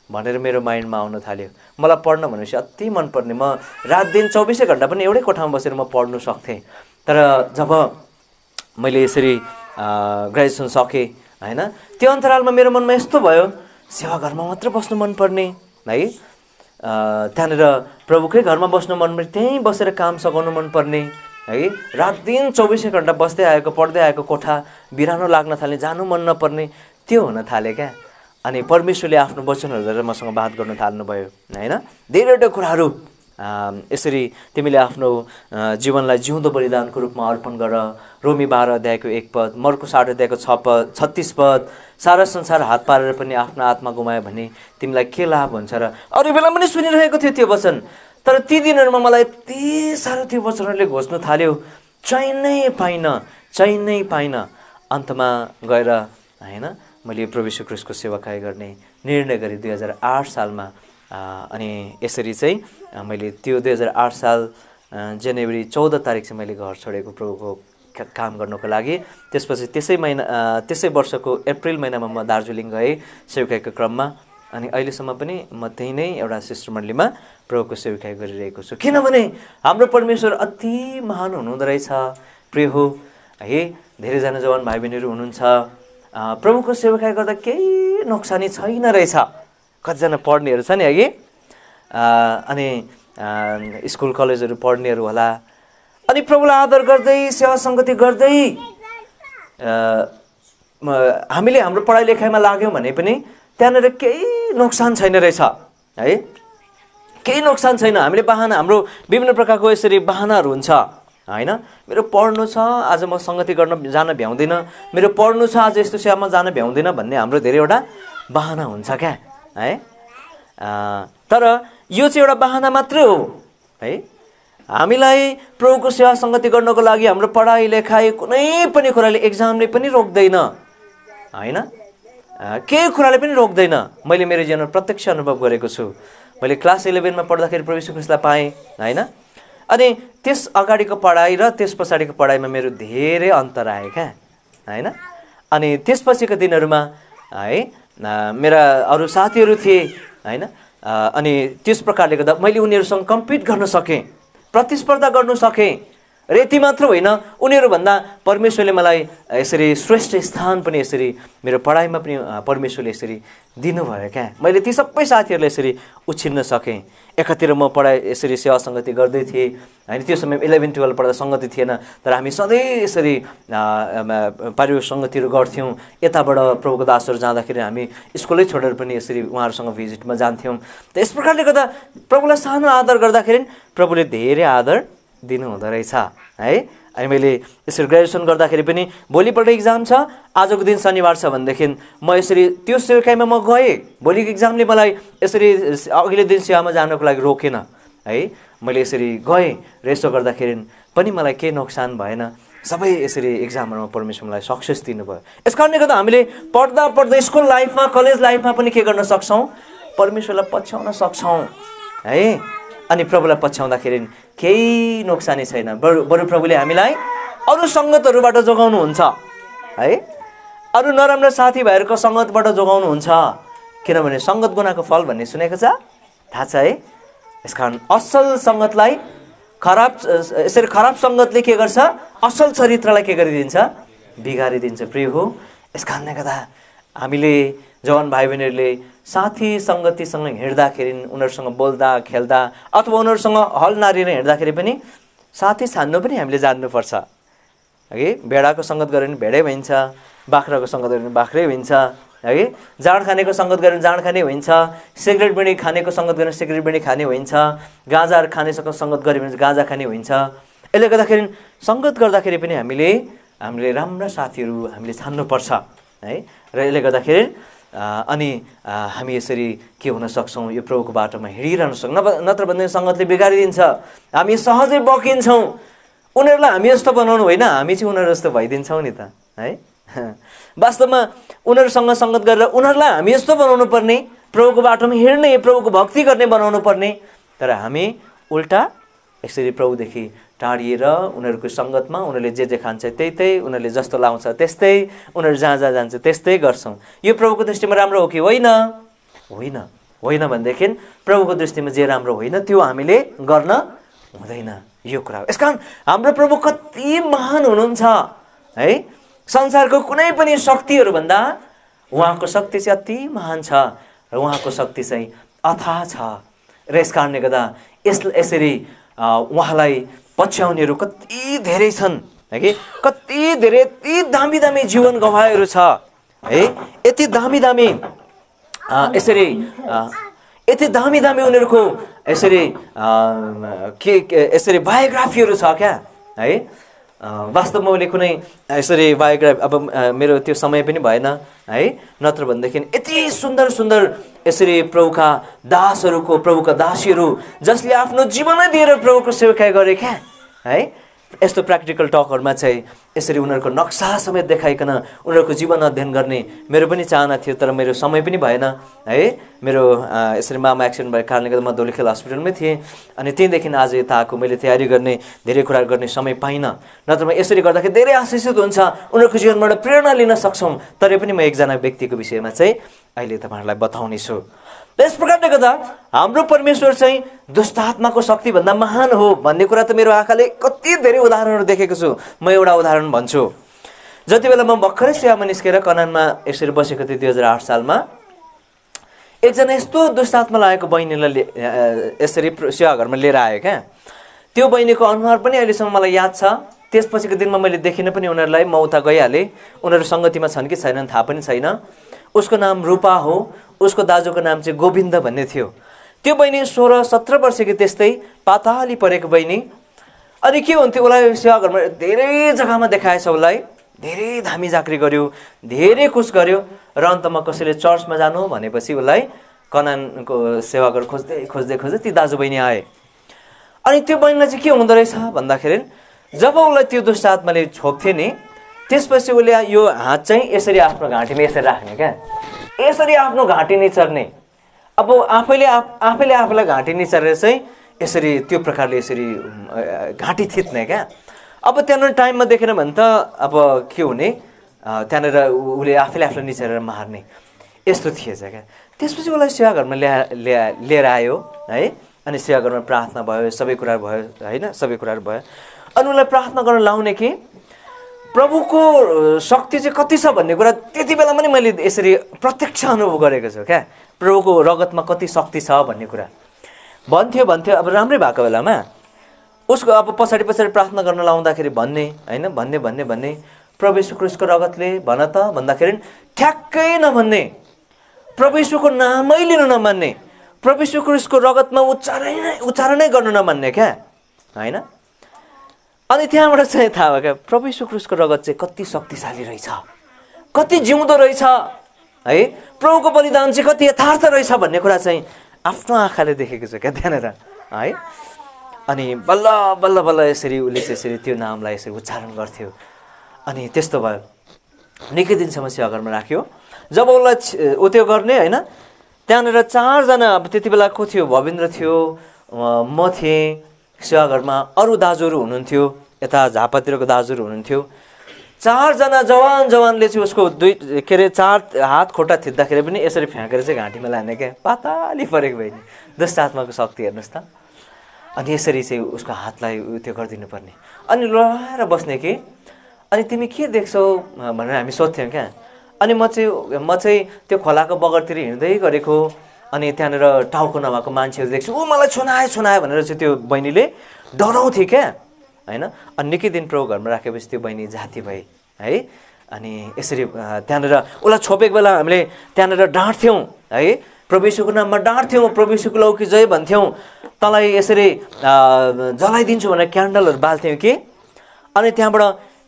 भनेर मेरो माइन्डमा आउन थाल्यो। मलाई पढ्न भनेपछि अति मनपर्ने, म रात दिन 24 घन्टा पनि एउटै कोठामा बसेर म पढ्नु सक्थेँ। तर जब मैले यसरी ग्रेजुएसन सकेँ होइन, त्यो अन्तरालमा मेरो मनमा यस्तो भयो, सेवा घरमा मात्र बस्नु मनपर्ने है, त्यहाँनिर प्रभुकै घरमा बस्नु मनपर्ने, त्यहीँ बसेर काम सघाउनु मनपर्ने है। रात दिन 24 घन्टा बस्दै आएको, पढ्दै आएको कोठा बिरानो लाग्न थाल्ने, जानु मन नपर्ने, त्यो हुन थाले क्या। अनि परमेश्वरले आफ्नो वचनहरू मसँग बात गर्न थाल्नुभयो होइन। धेरैवटा कुराहरू यसरी तिमीले आफ्नो जीवनलाई जिउँदो बलिदानको रूपमा अर्पण गर, रोमी 12 अध्यायको 1 पद, मर्कुस 8 अध्यायको 36 पद, सारा संसार हात पारेर पनि आफ्नो आत्मा गुमायो भने तिमीलाई के लाभ हुन्छ र। अरू बेला पनि सुनिरहेको थियो त्यो वचन, तर ती दिनहरूमा मलाई यति साह्रो त्यो वचनहरूले घोच्न थाल्यो, चैन नै पाइन। अन्तमा गएर हैन। मैले प्रभु यीशु ख्रीष्टको सेवाकार्य गर्ने निर्णय गरेँ 2008 सालमा। अनि यसरी चाहिँ मैले त्यो 2008 साल जनवरी 14 तारिक चाहिँ मैले घर छोडेको प्रभुको काम गर्नको लागि। त्यसपछि त्यसै वर्षको अप्रिल महिनामा म दार्जिलिङ गएँ सेवाकार्यको क्रममा। अनि अहिलेसम्म पनि म त्यही नै एउटा सिस्टर मण्डलीमा प्रभुको सेवाकार्य गरिरहेको छु। किनभने हाम्रो परमेश्वर अति महान हुनुहुँदो रहेछ प्रिय हो है। धेरैजना जवान भाइ बहिनीहरू हुनुहुन्छ, प्रभुको सेवाकार्य गर्दा केही नोक्सानी छैन रहेछ। कतिजना पढ्नेहरू छ नि है, अनि स्कुल कलेजहरू पढ्नेहरू होला। अनि प्रभुलाई आदर गर्दै सेवा सङ्गति गर्दै हामीले हाम्रो पढाइ लेखाइमा लाग्यौँ भने पनि त्यहाँनिर केही नोक्सान छैन रहेछ है, केही नोक्सान छैन। हामीले बाहना, हाम्रो विभिन्न प्रकारको यसरी बाहनाहरू हुन्छ हैन। मेरो पढ्नु छ, आज म सङ्गति गर्न जान भ्याउँदिनँ, मेरो पढ्नु छ, आज यस्तो सेवामा जान भ्याउँदिनँ भन्ने हाम्रो धेरैवटा बाहना हुन्छ क्या है। तर यो चाहिँ एउटा बाहना मात्रै हो है। हामीलाई प्रभुको सेवा सङ्गति गर्नको लागि हाम्रो पढाइ लेखाइ कुनै पनि कुराले, एक्जामले पनि रोक्दैन हैन, केही कुराले पनि रोक्दैन। मैले मेरो जीवनमा प्रत्यक्ष अनुभव गरेको छु। मैले क्लास 11 मा पढ्दाखेरि प्रभु यीशु ख्रीष्टलाई पाएँ हैन। अनि त्यस अगाडिको पढाइ र त्यस पछाडिको पढाइमा मेरो धेरै अन्तर आयो क्या हैन। अनि त्यसपछिको दिनहरूमा है मेरा अरू साथीहरू थिए हैन। अनि त्यस प्रकारले गर्दा मैले उनीहरूसँग कम्पिट गर्न सकेँ, प्रतिस्पर्धा गर्न सकेँ। र यति मात्र होइन, उनीहरूभन्दा परमेश्वरले मलाई यसरी श्रेष्ठ स्थान पनि यसरी मेरो पढाइमा पनि परमेश्वरले यसरी दिनुभयो क्या। मैले ती सबै साथीहरूलाई यसरी उछिन्न सकेँ। एकातिर म पढाइ यसरी सेवा सङ्गति गर्दै थिएँ होइन। त्यो समय 11-12 पढ्दा सङ्गति थिएन, तर हामी सधैँ यसरी पारिवारिक सङ्गतिहरू गर्थ्यौँ। यताबाट प्रभुको दासहरू जाँदाखेरि हामी स्कुलै छोडेर पनि यसरी उहाँहरूसँग भिजिटमा जान्थ्यौँ। त यस प्रकारले गर्दा प्रभुलाई सानो आदर गर्दाखेरि प्रभुले धेरै आदर दिनुहुँदो रहेछ है। अनि मैले यसरी ग्रेजुएसन गर्दाखेरि पनि भोलिपल्ट इक्जाम छ, आजको दिन शनिबार छ भनेदेखि म यसरी त्यो सेवाकार्यमा म गएँ। भोलिको इक्जामले मलाई यसरी अघिल्लो दिन सेवामा जानको लागि रोकेन है। मैले यसरी गएँ र यसो गर्दाखेरि पनि मलाई केही नोक्सान भएन। सबै यसरी इक्जामहरूमा परमेश्वर मलाई सक्सेस दिनुभयो। यस कारणले गर्दा हामीले पढ्दा पढ्दै स्कुल लाइफमा, कलेज लाइफमा पनि के गर्न सक्छौँ, परमेश्वरलाई पछ्याउन सक्छौँ है। अनि प्रभुलाई पछ्याउँदाखेरि केही नोक्सानी छैन। बरु प्रभुले हामीलाई अरू सङ्गतहरूबाट जोगाउनुहुन्छ है, अरू नराम्रो साथीभाइहरूको सङ्गतबाट जोगाउनुहुन्छ। किनभने सङ्गत गुनाको फल भन्ने सुनेको छ, थाहा छ है। यसकारण असल सङ्गतलाई यसरी खराब सङ्गतले के गर्छ, असल चरित्रलाई के गरिदिन्छ, बिगारिदिन्छ प्रिय हो। यस कारणले गर्दा हामीले जवान भाइ बहिनीहरूले साथी सङ्गतिसँग हिँड्दाखेरि, उनीहरूसँग बोल्दा खेल्दा अथवा उनीहरूसँग हल नारिएर हिँड्दाखेरि पनि साथी छान्नु पनि हामीले जान्नुपर्छ है। भेडाको सङ्गत गऱ्यो भने भेडै भइन्छ, बाख्राको सङ्गत गऱ्यो भने बाख्रै हुन्छ है। जाँड खानेको सङ्गत गऱ्यो भने जाँड खाने हुन्छ, सिगरेट बिडी खानेको सङ्गत गऱ्यो भने सिगरेट बिडी खाने हुन्छ, गाँजा खानेसँग सङ्गत गऱ्यो भने गाँजा खाने हुन्छ। यसले गर्दाखेरि सङ्गत गर्दाखेरि पनि हामीले राम्रा साथीहरू हामीले छान्नुपर्छ है। र यसले गर्दाखेरि अनि हामी यसरी के हुन सक्छौँ, यो प्रभुको बाटोमा हिँडिरहन सक्छौँ। नत्र भने सङ्गतले बिगारिदिन्छ, हामी सहजै बकिन्छौँ। उनीहरूलाई हामी जस्तो बनाउनु होइन, हामी चाहिँ उनीहरू जस्तो भइदिन्छौँ नि त है। वास्तवमा उनीहरूसँग सङ्गत गरेर उनीहरूलाई हामी जस्तो बनाउनु पर्ने, प्रभुको बाटोमा हिँड्ने, प्रभुको भक्ति गर्ने बनाउनु पर्ने। तर हामी उल्टा यसरी प्रभुदेखि टाढिएर उनीहरूको सङ्गतमा उनीहरूले जे खान्छ त्यही, उनीहरूले जस्तो लाउँछ त्यस्तै, उनीहरू जहाँ जान्छ त्यस्तै गर्छौँ। यो प्रभुको दृष्टिमा राम्रो हो कि होइन? होइन भनेदेखि प्रभुको दृष्टिमा जे राम्रो होइन त्यो हामीले गर्न हुँदैन, यो कुरा हो। यसकारण हाम्रो प्रभु कति महान हुनुहुन्छ है। संसारको कुनै पनि शक्तिहरूभन्दा उहाँको शक्ति चाहिँ अति महान छ र उहाँको शक्ति चाहिँ अथाह छ। र यस कारणले गर्दा यसरी उहाँलाई पछ्याउनेहरू कति धेरै छन् है कि, कति धेरै, यति दामी दामी जीवन गवाएहरू छ है। यति दामी दामी यसरी यति दामी दामी उनीहरूको यसरी यसरी बायोग्राफीहरू छ क्या है। वास्तवमा मैले कुनै यसरी बायोग्राफी अब मेरो त्यो समय पनि भएन है। नत्र भनेदेखि यति सुन्दर सुन्दर यसरी प्रभुका दासहरूको, प्रभुका दासीहरू जसले आफ्नो जीवनै दिएर प्रभुको सेवाकार्य गरे क्या है। यस्तो प्र्याक्टिकल टकहरूमा चाहिँ यसरी उनीहरूको नक्सा समेत देखाइकन उनीहरूको जीवन अध्ययन गर्ने मेरो पनि चाहना थियो, तर मेरो समय पनि भएन है। मेरो यसरी मामा एक्सिडेन्ट भएको कारणले गर्दा म दोलखेल हस्पिटलमै थिएँ, अनि त्यहीँदेखि आज यता आएको मैले तयारी गर्ने धेरै कुरा गर्ने समय पाइनँ। नत्र म यसरी गर्दाखेरि धेरै आशिषित हुन्छ, उनीहरूको जीवनबाट प्रेरणा लिन सक्छौँ। तरै पनि म एकजना व्यक्तिको विषयमा चाहिँ अहिले तपाईँहरूलाई बताउने छु। यस प्रकारले गर्दा हाम्रो परमेश्वर चाहिँ दुष्ट आत्माको शक्तिभन्दा महान हो भन्ने कुरा त मेरो आँखाले कति धेरै उदाहरणहरू देखेको छु। म एउटा उदाहरण भन्छु। जति बेला म भर्खरै सेवामा निस्केर कनानमा यसरी बसेको थिएँ 2008 सालमा, एकजना यस्तो दुष्ट आत्मा लागेको बहिनीलाई यसरी सेवाघरमा लिएर आयो क्या। त्यो बहिनीको अनुहार पनि अहिलेसम्म मलाई याद छ। त्यसपछिको दिनमा मैले देखिनँ पनि उनीहरूलाई। म उता गइहालेँ, उनीहरू सङ्गतिमा छन् कि छैनन् थाहा पनि छैन। उसको नाम रूपा हो, उसको दाजुको नाम चाहिँ गोविन्द भन्ने थियो। त्यो बहिनी 16-17 वर्षकी त्यस्तै पाताली परेको बहिनी। अनि के हुन्थ्यो, उसलाई सेवाघरमा धेरै जग्गामा देखाएछ, उसलाई धेरै धामी झाँक्री गर्यो, धेरै कुछ गर्यो, र अन्तमा कसैले चर्चमा जानु भनेपछि उसलाई कनानको सेवाघर खोज्दै खोज्दै खोज्दै ती दाजु बहिनी आए। अनि त्यो बहिनीलाई चाहिँ के हुँदो रहेछ भन्दाखेरि जब उसलाई त्यो दुष्ट आत्माले छोप्थ्यो नि, त्यसपछि उसले यो हात चाहिँ यसरी आफ्नो घाँटीमा यसरी राख्ने क्या, यसरी आफ्नो घाँटी निचर्ने। अब आफैले आफूलाई घाँटी निचरेर चाहिँ यसरी त्यो प्रकारले यसरी घाँटी थिच्ने क्या। अब त्यहाँनिर टाइममा देखेन भने त अब के हुने, त्यहाँनिर उसले आफूलाई निचरेर मार्ने, यस्तो थिएछ क्या। त्यसपछि उसलाई सेवाघरमा लिएर आयो है। अनि सेवाघरमा प्रार्थना भयो, सबै कुराहरू भयो होइन, सबै कुराहरू भयो। अनि उसलाई प्रार्थना गर्न लाउने कि प्रभुको शक्ति चाहिँ कति छ भन्ने कुरा त्यति बेला पनि मैले यसरी प्रत्यक्ष अनुभव गरेको छु क्या। प्रभुको रगतमा कति शक्ति छ भन्ने कुरा भन्थ्यो। अब राम्रै भएको बेलामा उसको अब पछाडि प्रार्थना गर्न लाउँदाखेरि भन्ने होइन, भन्ने प्रभु यीशु ख्रीष्टको रगतले भन त भन्दाखेरि ठ्याक्कै नभन्ने, प्रभु यीशुको नामै लिन नमान्ने, प्रभु यीशु ख्रीष्टको रगतमा उच्चारणै गर्नु नमान्ने क्या होइन। अनि त्यहाँबाट चाहिँ थाहा भयो क्या प्रभु यीशु ख्रीष्टको रगत चाहिँ कति शक्तिशाली रहेछ, कति जिउँदो रहेछ है, प्रभुको बलिदान चाहिँ कति यथार्थ रहेछ भन्ने कुरा चाहिँ आफ्नो आँखाले देखेको छु क्या त्यहाँनिर है। अनि बल्ल बल्ल बल्ल यसरी उसले यसरी त्यो नामलाई यसरी उच्चारण गर्थ्यो। अनि त्यस्तो भयो, निकै दिनसम्म सेवाघरमा राख्यो। जब उसलाई त्यो गर्ने होइन, त्यहाँनिर 4 जना, अब त्यति बेला को थियो, भविन्द्र थियो, म थिएँ, सेवाघरमा अरू दाजुहरू हुनुहुन्थ्यो, यता झापातिरको दाजुहरू हुनुहुन्थ्यो। 4 जना जवानले चाहिँ उसको 4 हात खुट्टा थिच्दाखेरि पनि यसरी फ्याँकेर चाहिँ घाँटीमा लाने क्या। पाताली परेको बहिनी, दुष्ट आत्माको शक्ति हेर्नुहोस् त। अनि यसरी चाहिँ उसको हातलाई त्यो गरिदिनु पर्ने, अनि लडाएर बस्ने कि। अनि तिमी के देख्छौ भनेर हामी सोध्थ्यौँ क्या। अनि म चाहिँ त्यो खोलाको बगरतिर हिँड्दै गरेको, अनि त्यहाँनिर टाउको नभएको मान्छेहरू देख्छु, ऊ मलाई छुनायो भनेर चाहिँ त्यो बहिनीले डराउँथे क्या होइन। अनि निकै दिन प्रभु घरमा राखेपछि त्यो बहिनी जाति भए है। अनि यसरी त्यहाँनिर उसलाई छोपेको बेला हामीले त्यहाँनिर डाँट्थ्यौँ है, प्रभु यीशुको नाममा डाँट्थ्यौँ, प्रभु यीशुको लौकी जय भन्थ्यौँ, तँलाई यसरी जलाइदिन्छु भनेर क्यान्डलहरू बाल्थ्यौँ कि। अनि त्यहाँबाट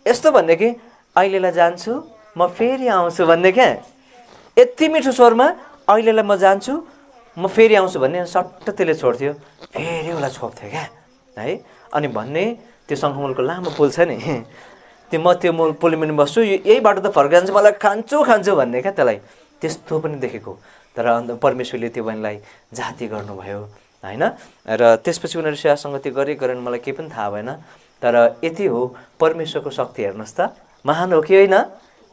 यस्तो भन्ने कि अहिलेलाई जान्छु म फेरि आउँछु भन्ने क्या, यति मिठो स्वरमा अहिलेलाई म जान्छु म फेरि आउँछु भन्ने। सट्ट त्यसले छोड्थ्यो, फेरि उसलाई छोप्थ्यो क्या है। अनि भन्ने त्यो शङ्खमूलको लामो पुल छ नि, त्यो म त्यो पुलमुनि बस्छु, यही बाटो त फर्केर जान्छु, मलाई खान्छु भन्ने क्या त्यसलाई। त्यस्तो पनि देखेको। तर अन्त परमेश्वरले त्यो बहिनीलाई जाति गर्नुभयो होइन। र त्यसपछि उनीहरू सेवा सङ्गति गरेन, मलाई केही पनि थाहा भएन। तर यति हो, परमेश्वरको शक्ति हेर्नुहोस् त, महान हो कि होइन,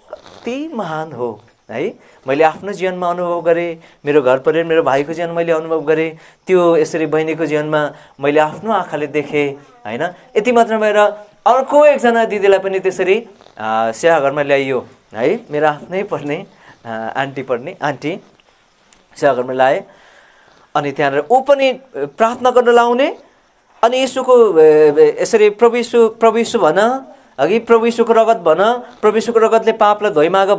कति महान हो है। मैले आफ्नो जीवनमा अनुभव गरेँ, मेरो घर परिवार मेरो भाइको जीवन मैले अनुभव गरेँ, त्यो यसरी बहिनीको जीवनमा मैले आफ्नो आँखाले देखेँ होइन। यति मात्र भएर अर्को एकजना दिदीलाई पनि त्यसरी सेवाघरमा ल्याइयो है, मेरो आफ्नै पर्ने आन्टी सेवाघरमा ल्याए। अनि त्यहाँनिर ऊ पनि प्रार्थना गर्न लाउने, अनि यीशुको यसरी प्रभु यीशु भन अघि, प्रभु यीशुको रगत भन, प्रभु यीशुको रगतले पापलाई धोइमाग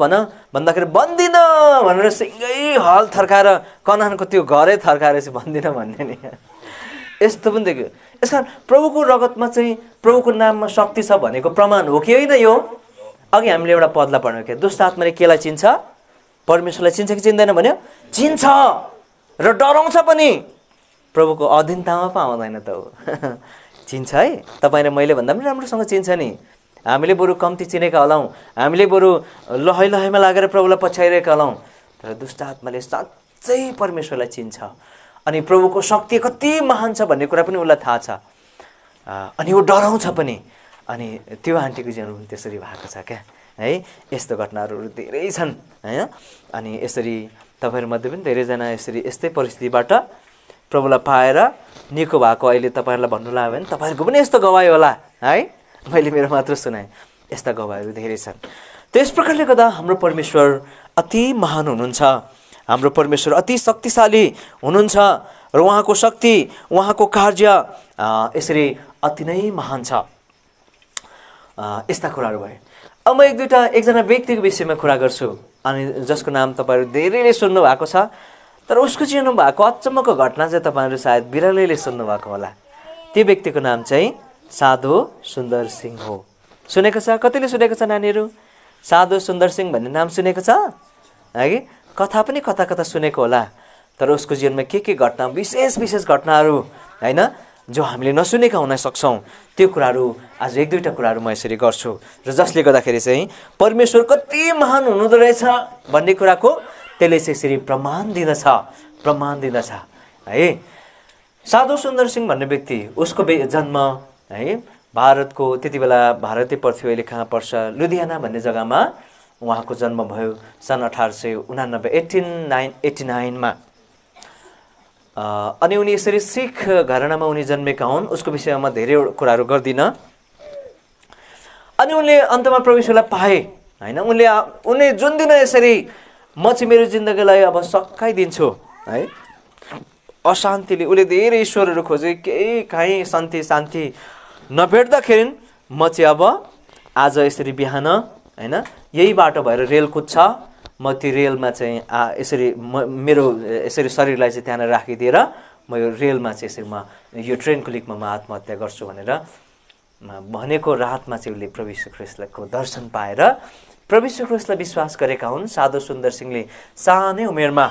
भन्दाखेरि बन्दिनँ भनेर सिँगै हल थर्काएर कनानको त्यो घरै थर्काएर चाहिँ बन्दिनँ भन्ने नि, यस्तो पनि देख्यो। यस कारण प्रभुको रगतमा चाहिँ प्रभुको नाममा शक्ति छ भनेको प्रमाण हो कि होइन यो। अघि हामीले एउटा पदलाई पढ्यौँ क्या, दुष्ट आत्माले केलाई चिन्छ, परमेश्वरलाई चिन्छ कि चिन्दैन भन्यो, चिन्छ र डराउँछ पनि, प्रभुको अधीनतामा पो आउँदैन त हो। चिन्छ है, तपाईँ र मैले भन्दा पनि राम्रोसँग चिन्छ नि। हामीले बरु कम्ती चिनेका होलाौँ, हामीले बरु लहै लहैमा लागेर प्रभुलाई पछ्याइरहेका होलाौँ, तर दुष्ट आत्माले साँच्चै परमेश्वरलाई चिन्छ अनि प्रभुको शक्ति कति महान छ भन्ने कुरा पनि उसलाई थाहा छ अनि ऊ डराउँछ पनि। अनि त्यो आन्टीको जीवनमा त्यसरी भएको छ क्या है। यस्तो घटनाहरू धेरै छन् हैन। अनि यसरी तपाईँहरूमध्ये पनि धेरैजना यसरी यस्तै परिस्थितिबाट प्रभुलाई पाएर निको भएको अहिले तपाईँहरूलाई भन्नु लाग्यो भने तपाईँहरूको पनि यस्तो गवाई होला है। मैले मेरो मात्र सुनाएँ, यस्ता गवाईहरू धेरै छन्। त्यस प्रकारले गर्दा हाम्रो परमेश्वर अति महान हुनुहुन्छ, हाम्रो परमेश्वर अति शक्तिशाली हुनुहुन्छ र उहाँको शक्ति, उहाँको कार्य यसरी अति नै महान छ। यस्ता कुराहरू भए। अब म एकजना व्यक्तिको विषयमा कुरा गर्छु अनि जसको नाम तपाईँहरू धेरैले सुन्नु भएको छ, तर उसको जीवनमा भएको अचम्मको घटना चाहिँ तपाईँहरू सायद बिरलैले सुन्नु भएको होला। त्यो व्यक्तिको नाम चाहिँ साधु सुन्दर सिंह हो। सुनेको छ? कतिले सुनेको छ नानीहरू? साधु सुन्दर सिंह भन्ने नाम सुनेको छ है कि? कथा पनि कता कता सुनेको होला, तर उसको जीवनमा के घटना, विशेष घटनाहरू हैन जो हामीले नसुनेका हुन सक्छौँ, त्यो कुराहरू आज एक दुईवटा कुराहरू म यसरी गर्छु र जसले गर्दाखेरि चाहिँ परमेश्वर कति महान हुनुहुँदो रहेछ भन्ने कुराको त्यसले चाहिँ यसरी प्रमाण दिँदछ है। साधु सुन्दर सिंह भन्ने व्यक्ति, उसको जन्म है भारतको, त्यति बेला भारतै पर्थ्यो, अहिले कहाँ पर्छ, लुधियाना भन्ने जग्गामा उहाँको जन्म भयो सन् 1889 मा। अनि उनी यसरी सिख घरानामा उनी जन्मेका हुन्। उसको विषयमा धेरै कुराहरू गर्दिनँ। अनि उनले अन्तमा परमेश्वरलाई पाए हैन। उनले जुन दिन यसरी म चाहिँ मेरो जिन्दगीलाई अब सकाइदिन्छु है, अशान्तिले उसले धेरै ईश्वरहरू खोजे, केही काहीँ शान्ति नभेट्दाखेरि म चाहिँ अब आज यसरी बिहान हैन यही बाटो भएर रेल कुद्छ, म त्यो रेलमा चाहिँ यसरी मेरो यसरी शरीरलाई चाहिँ त्यहाँ राखिदिएर म यो रेलमा चाहिँ यसरी म यो ट्रेनको लिकमा म आत्महत्या गर्छु भनेर भनेको रातमा चाहिँ उसले प्रभु यीशु ख्रीष्टको दर्शन पाएर प्रभु यीशु ख्रीष्टलाई विश्वास गरेका हुन्। साधु सुन्दर सिंहले सानै उमेरमा,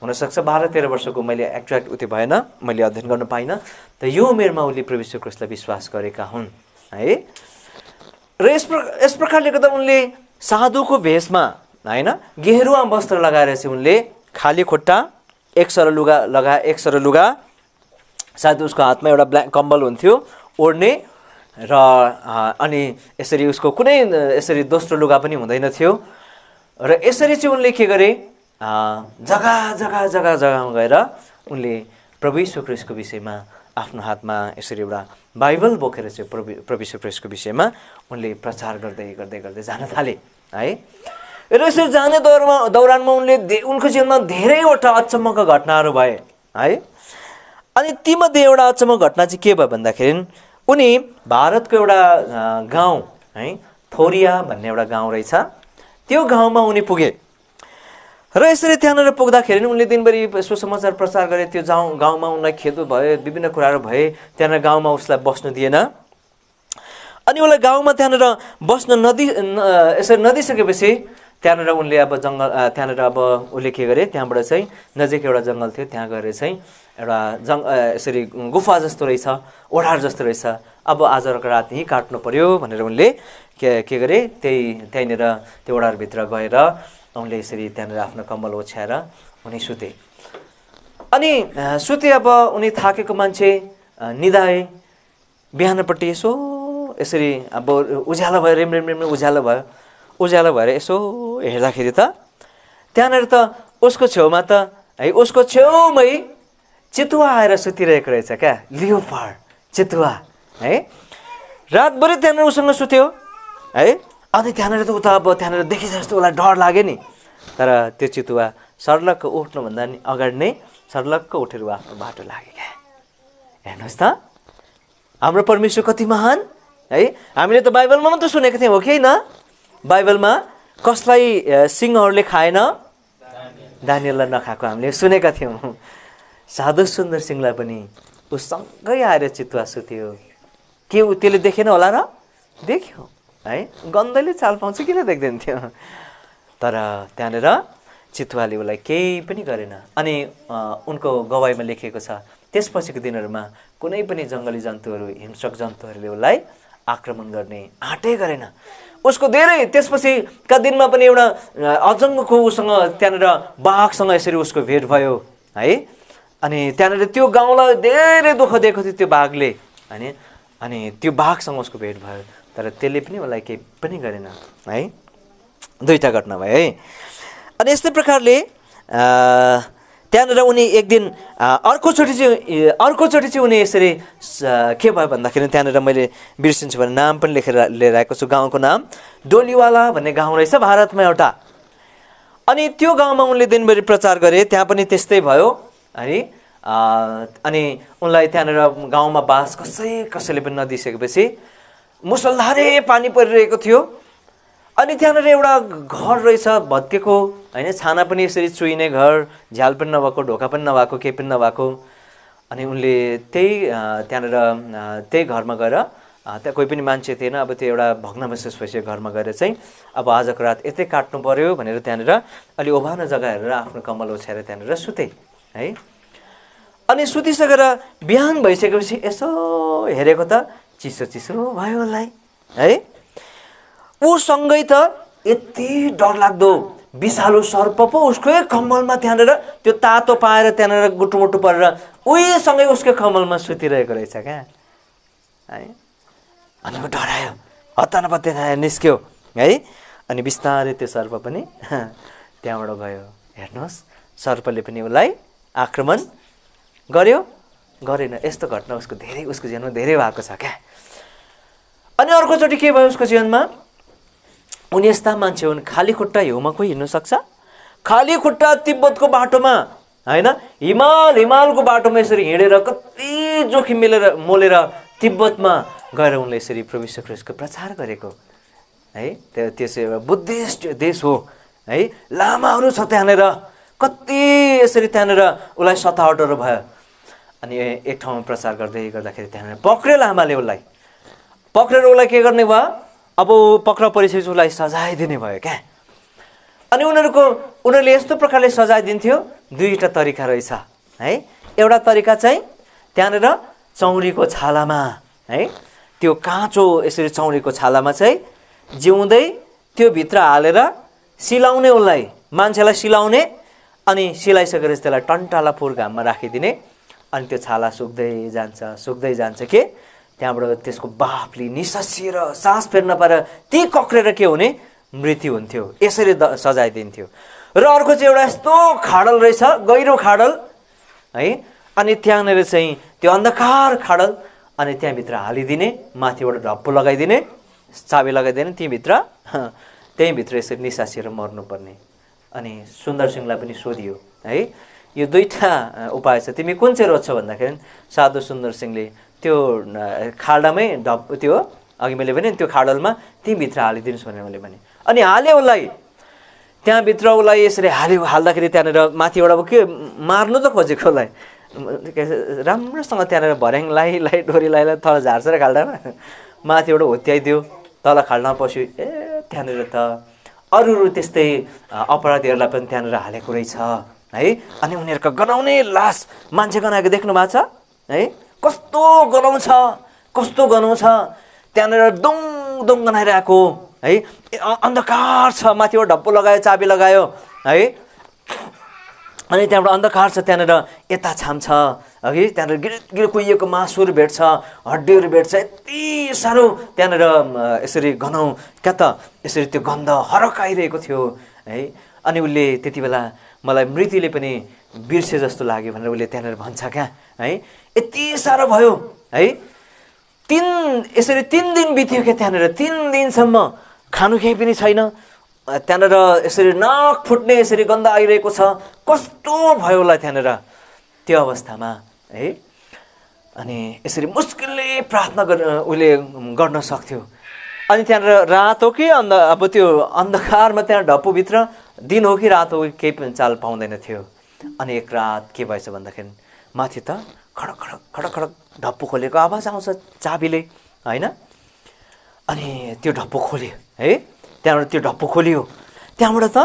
हुनसक्छ 12-13 वर्षको, मैले एक्ज्याक्ट उति भएन, मैले अध्ययन गर्न पाइनँ, तर यो उमेरमा उसले प्रभु यीशु ख्रीष्टलाई विश्वास गरेका हुन् है। र यस प्रकारले गर्दा उनले साधुको भेषमा हैन गेरुवा वस्त्र लगाएर चाहिँ उनले खाली खुट्टा, एक सर लुगा, सायद उसको हातमा एउटा कम्बल हुन्थ्यो ओढ्ने, र अनि यसरी उसको कुनै यसरी दोस्रो लुगा पनि हुँदैन थियो। र यसरी चाहिँ उनले के गरे, जग्गामा गएर उनले प्रभु यीशु ख्रीष्टको विषयमा आफ्नो हातमा यसरी एउटा बाइबल बोकेर चाहिँ प्रभु यीशु ख्रीष्टको विषयमा उनले प्रचार गर्दै जान थाले है। र यसरी जाने दौरानमा उनको जीवनमा धेरैवटा अचम्मका घटनाहरू भए है। अनि तीमध्ये एउटा अचम्म घटना चाहिँ के भयो भन्दाखेरि उनी भारतको एउटा गाउँ है थोरिया भन्ने एउटा गाउँ रहेछ, त्यो गाउँमा उनी पुगे। र यसरी त्यहाँनिर पुग्दाखेरि उनले दिनभरि सुसमाचार प्रचार गरे। त्यो गाउँमा उनलाई खेद भयो, विभिन्न कुराहरू भए, त्यहाँनिर गाउँमा उसलाई बस्नु दिएन। अनि उसलाई गाउँमा त्यहाँनिर बस्न यसरी नदिइसकेपछि त्यहाँनिर उनले अब त्यहाँनिर अब उसले के गरे, त्यहाँबाट चाहिँ नजिक एउटा जङ्गल थियो, त्यहाँ गएर चाहिँ एउटा यसरी गुफा जस्तो रहेछ, ओढार जस्तो रहेछ, अब आजको रात यहीँ काट्नु पर्यो भनेर उनले के गरे, त्यहीँनिर त्यो ओढारभित्र गएर उनले यसरी त्यहाँनिर आफ्नो कम्बल ओछ्याएर उनी सुते। अनि सुते। अब उनी थाकेको मान्छे निदाए, बिहानपट्टि यसरी अब उज्यालो भयो, रेम उज्यालो भएर यसो हेर्दाखेरि त त्यहाँनिर त उसको छेउमा त है, उसको छेउमै चितुवा आएर सुतिरहेको रहेछ क्या, लियोपार्ड चितुवा है। रातभरि त्यहाँनिर उसँग सुत्यो है। अनि त्यहाँनिर त उता अब त्यहाँनिर देखि जस्तो उसलाई डर लाग्यो नि, तर त्यो चितुवा सर्लक्क उठ्नुभन्दा नि अगाडि नै सर्लक्क उठेर आफ्नो बाटो लाग्यो क्या। हेर्नुहोस् त हाम्रो परमेश्वर कति महान है। हामीले त बाइबलमा मात्र सुनेको थियौँ हो कि होइन? बाइबलमा कसलाई सिंहहरूले खाएन? दानिएललाई नखाएको हामीले सुनेका थियौँ। साधु सुन्दर सिंहलाई पनि उसँगै आएर चितुवा सुत्यो। के त्यसले देखेन होला र? देख्यो है, गन्धले चाल पाउँछ, किन देख्दैन थियो? तर त्यहाँनिर चितुवाले उसलाई केही पनि गरेन। अनि उनको गवाईमा लेखिएको छ त्यसपछिको दिनहरूमा कुनै पनि जङ्गली जन्तुहरू हिंस्रक जन्तुहरूले उसलाई आक्रमण गर्ने आँटै गरेन। उसको धेरै त्यसपछिका दिनमा पनि एउटा अजङ्गको उसँग त्यहाँनिर बाघसँग यसरी उसको भेट भयो है। अनि त्यहाँनिर त्यो गाउँलाई धेरै दुःख दिएको थियो त्यो बाघले होइन। अनि त्यो बाघसँग उसको भेट भयो तर त्यसले पनि उसलाई केही पनि गरेन है। दुईवटा घटना भयो है। अनि यस्तै प्रकारले त्यहाँनिर उनी एक दिन अर्कोचोटि चाहिँ उनी यसरी के भयो भन्दाखेरि त्यहाँनिर मैले बिर्सिन्छु भने नाम पनि लेखेर लिएर आएको छु। गाउँको नाम डोलीवाला भन्ने गाउँ रहेछ भारतमा एउटा। अनि त्यो गाउँमा उनले दिनभरि प्रचार गरे, त्यहाँ पनि त्यस्तै भयो है। अनि उनलाई त्यहाँनिर गाउँमा बास कसैले पनि नदिइसकेपछि मुसलधारे पानी परिरहेको थियो। अनि त्यहाँनिर एउटा घर रहेछ भत्केको होइन, छाना पनि यसरी चुइने घर, झ्याल पनि नभएको, ढोका पनि नभएको, केही पनि नभएको। अनि उनले त्यही घरमा गएर त्यहाँ कोही पनि मान्छे थिएन। अब त्यो एउटा भग्नावशेष भइसक्यो घरमा गएर चाहिँ अब आजको रात यतै काट्नु पर्यो भनेर त्यहाँनिर अलि ओभानो जग्गा हेरेर आफ्नो कम्बल ओछ्याएर त्यहाँनिर सुते है। अनि सुतिसकेर बिहान भइसकेपछि यसो हेरेको त चिसो चिसो भयो उसलाई है। उसँगै त यति डरलाग्दो विषालु सर्प पो उसकै कम्बलमा त्यहाँनिर त्यो तातो पाएर त्यहाँनिर गुटुमुटु परेर उहीसँगै उसकै कम्बलमा सुतिरहेको रहेछ क्या है। अनि ऊ डरायो, हत्तानपत्ता निस्क्यो है। अनि बिस्तारै त्यो सर्प पनि त्यहाँबाट गयो। हेर्नुहोस्, सर्पले पनि उसलाई आक्रमण गर्यो गरेन। यस्तो घटना उसको जीवनमा धेरै भएको छ क्या। अनि अर्कोचोटि के भयो उसको जीवनमा, उनी यस्ता मान्छे हुन् खाली खुट्टा हिउँमा कोही हिँड्नु सक्छ? खाली खुट्टा तिब्बतको बाटोमा होइन, हिमालको बाटोमा यसरी हिँडेर कति जोखिम मोलेर तिब्बतमा गएर उनले यसरी प्रभु यीशु ख्रीष्टको प्रचार गरेको है। त्यसो एउटा बुद्धिस्ट देश हो है, लामाहरू छ त्यहाँनिर, कति यसरी त्यहाँनिर उसलाई सतावटहरू भयो। अनि एक ठाउँमा प्रचार गर्दाखेरि त्यहाँनिर पक्रियो लामाले उसलाई, पक्रेर उसलाई के गर्ने भयो, अब पक्रा परिसकेपछि उसलाई सजाय दिने भयो क्या। अनि उनीहरूले यस्तो प्रकारले सजाय दिन्थ्यो, दुईवटा तरिका रहेछ है। एउटा तरिका चाहिँ त्यहाँनिर चौरीको छालामा है, त्यो काँचो यसरी चौरीको छालामा चाहिँ जिउँदै त्यो भित्र हालेर सिलाउने, उसलाई मान्छेलाई सिलाउने। अनि सिलाइसकेर त्यसलाई टन्टालापुर घाममा राखिदिने। अनि त्यो छाला सुक्दै जान्छ के त्यहाँबाट त्यसको बाफले निसासिएर सास फेर्न पाएर ती कक्रेर के हुने, मृत्यु हुन्थ्यो। यसरी सजाय दिन्थ्यो। र अर्को चाहिँ एउटा यस्तो खाडल रहेछ, गहिरो खाडल है। अनि त्यहाँनिर चाहिँ त्यो अन्धकार खाडल, अनि त्यहाँभित्र हालिदिने, माथिबाट ढप्पो लगाइदिने, चाबी लगाइदिने, त्यहीँभित्र यसरी निसासिएर मर्नुपर्ने। अनि सुन्दर सिंहलाई पनि सोधियो है, यो दुईवटा उपाय छ, तिमी कुन चाहिँ रोज्छौ भन्दाखेरि साधु सुन्दर सिंहले त्यो खाल्डामै त्यो अघि मैले भने त्यो खाडलमा त्यहीँभित्र हालिदिनुहोस् भनेर मैले भने। अनि हाल्यो उसलाई त्यहाँभित्र, उसलाई यसरी हाल्दाखेरि त्यहाँनिर माथिबाट अब के मार्नु त खोजेको उसलाई राम्रोसँग त्यहाँनिर भर्याङ लाई डोरी लाई तल झार्छ र खाल्डामा, माथिबाट होत्याइदियो, तल खाल्डामा पस्यो। त्यहाँनिर त अरू त्यस्तै अपराधीहरूलाई पनि त्यहाँनिर हालेको रहेछ है। अनि उनीहरूको गनाउने लास, मान्छे गनाएको देख्नु भएको छ है, कस्तो गनाउँछ त्यहाँनिर दुङ गनाइरहेको है। अन्धकार छ, माथिबाट ढप्पो लगायो, चाबी लगायो है। अनि त्यहाँबाट अन्धकार छ, त्यहाँनिर यता छाम्छ अघि, त्यहाँनिर गिर कुहिएको मासुहरू भेट्छ, हड्डीहरू भेट्छ, यति साह्रो त्यहाँनिर यसरी गनाउँ क्या त यसरी त्यो गन्ध हरकाइरहेको थियो है। अनि उसले त्यति बेला मलाई मृत्युले पनि बिर्से जस्तो लाग्यो भनेर उसले त्यहाँनिर भन्छ क्या है। यति साह्रो भयो है। यसरी 3 दिन बित्यो क्या त्यहाँनिर, 3 दिनसम्म खानु केही पनि छैन। त्यहाँनिर यसरी नाक फुट्ने यसरी गन्ध आइरहेको छ, कस्तो भयो उसलाई त्यहाँनिर त्यो अवस्थामा है। अनि यसरी मुस्किलले प्रार्थना उसले गर्न सक्थ्यो। अनि त्यहाँनिर रात हो कि अब त्यो अन्धकारमा त्यहाँ ढप्पुभित्र दिन हो कि रात हो केही पनि चाल पाउँदैन थियो। अनि एक रात के भएछ भन्दाखेरि माथि त खडक खडक खडक खडक ढप्पु खोलेको आवाज आउँछ चाबीले होइन। अनि त्यो ढप्पु खोल्यो है, त्यहाँबाट त्यो ढप्पु खोलियो, त्यहाँबाट त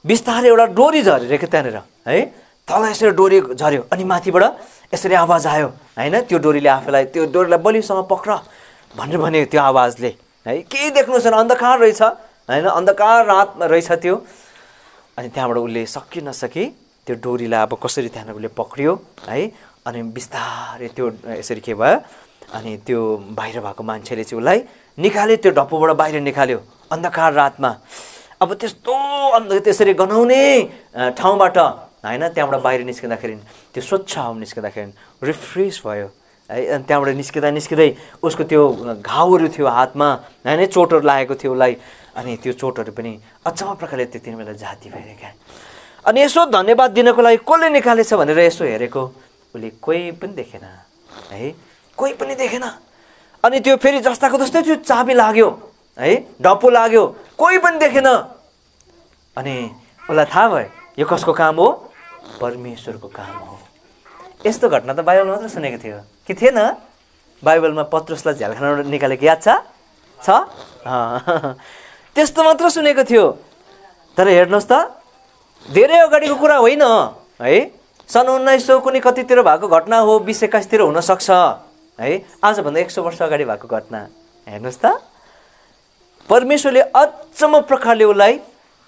बिस्तारै एउटा डोरी झऱ्यो क्या त्यहाँनिर है, तल यसरी डोरी झऱ्यो अनि माथिबाट यसरी आवाज आयो होइन, त्यो डोरीले आफूलाई त्यो डोरीलाई बलिसँग पक्र भनेर भन्यो त्यो आवाजले है। केही देख्नु छैन, अन्धकार रहेछ होइन, अन्धकार रातमा रहेछ त्यो। अनि त्यहाँबाट उसले सकि नसकी त्यो डोरीलाई अब कसरी त्यहाँनिर उसले पक्रियो है, अनि बिस्तारै त्यो यसरी के भयो, अनि त्यो बाहिर भएको मान्छेले चाहिँ उसलाई निकाल्यो, त्यो ढप्पोबाट बाहिर निकाल्यो अन्धकार रातमा। अब त्यस्तो त्यसरी गनाउने ठाउँबाट होइन, त्यहाँबाट बाहिर निस्किँदाखेरि त्यो स्वच्छ हावा निस्किँदाखेरि रिफ्रेस भयो है। अनि त्यहाँबाट निस्किँदै उसको त्यो घाउहरू थियो हातमा होइन, चोटहरू लागेको थियो उसलाई, अनि त्यो चोटहरू पनि अचम्म प्रकारले त्यति बेला जाती भएर क्या। अनि यसो धन्यवाद दिनको लागि कसले निकालेछ भनेर यसो हेरेको, उसले कोही पनि देखेन है, कोही पनि देखेन। अनि त्यो फेरि जस्ताको जस्तै त्यो चाबी लाग्यो है, ढप्पो लाग्यो, कोही पनि देखेन। अनि उसलाई थाहा भयो यो कसको काम हो, परमेश्वरको काम हो। यस्तो घटना त बाइबलमा मात्र सुनेको थियो कि थिएन? बाइबलमा पत्रुसलाई झ्यालखानाबाट निकालेको याद छ? त्यस्तो मात्र सुनेको थियो। तर हेर्नुहोस् त, धेरै अगाडिको कुरा होइन है, सन् 1900 कुनै कतितिर भएको घटना हो, 2021 हुनसक्छ है, आजभन्दा 100 वर्ष अगाडि भएको घटना। हेर्नुहोस् त, परमेश्वरले अचम्म प्रकारले उसलाई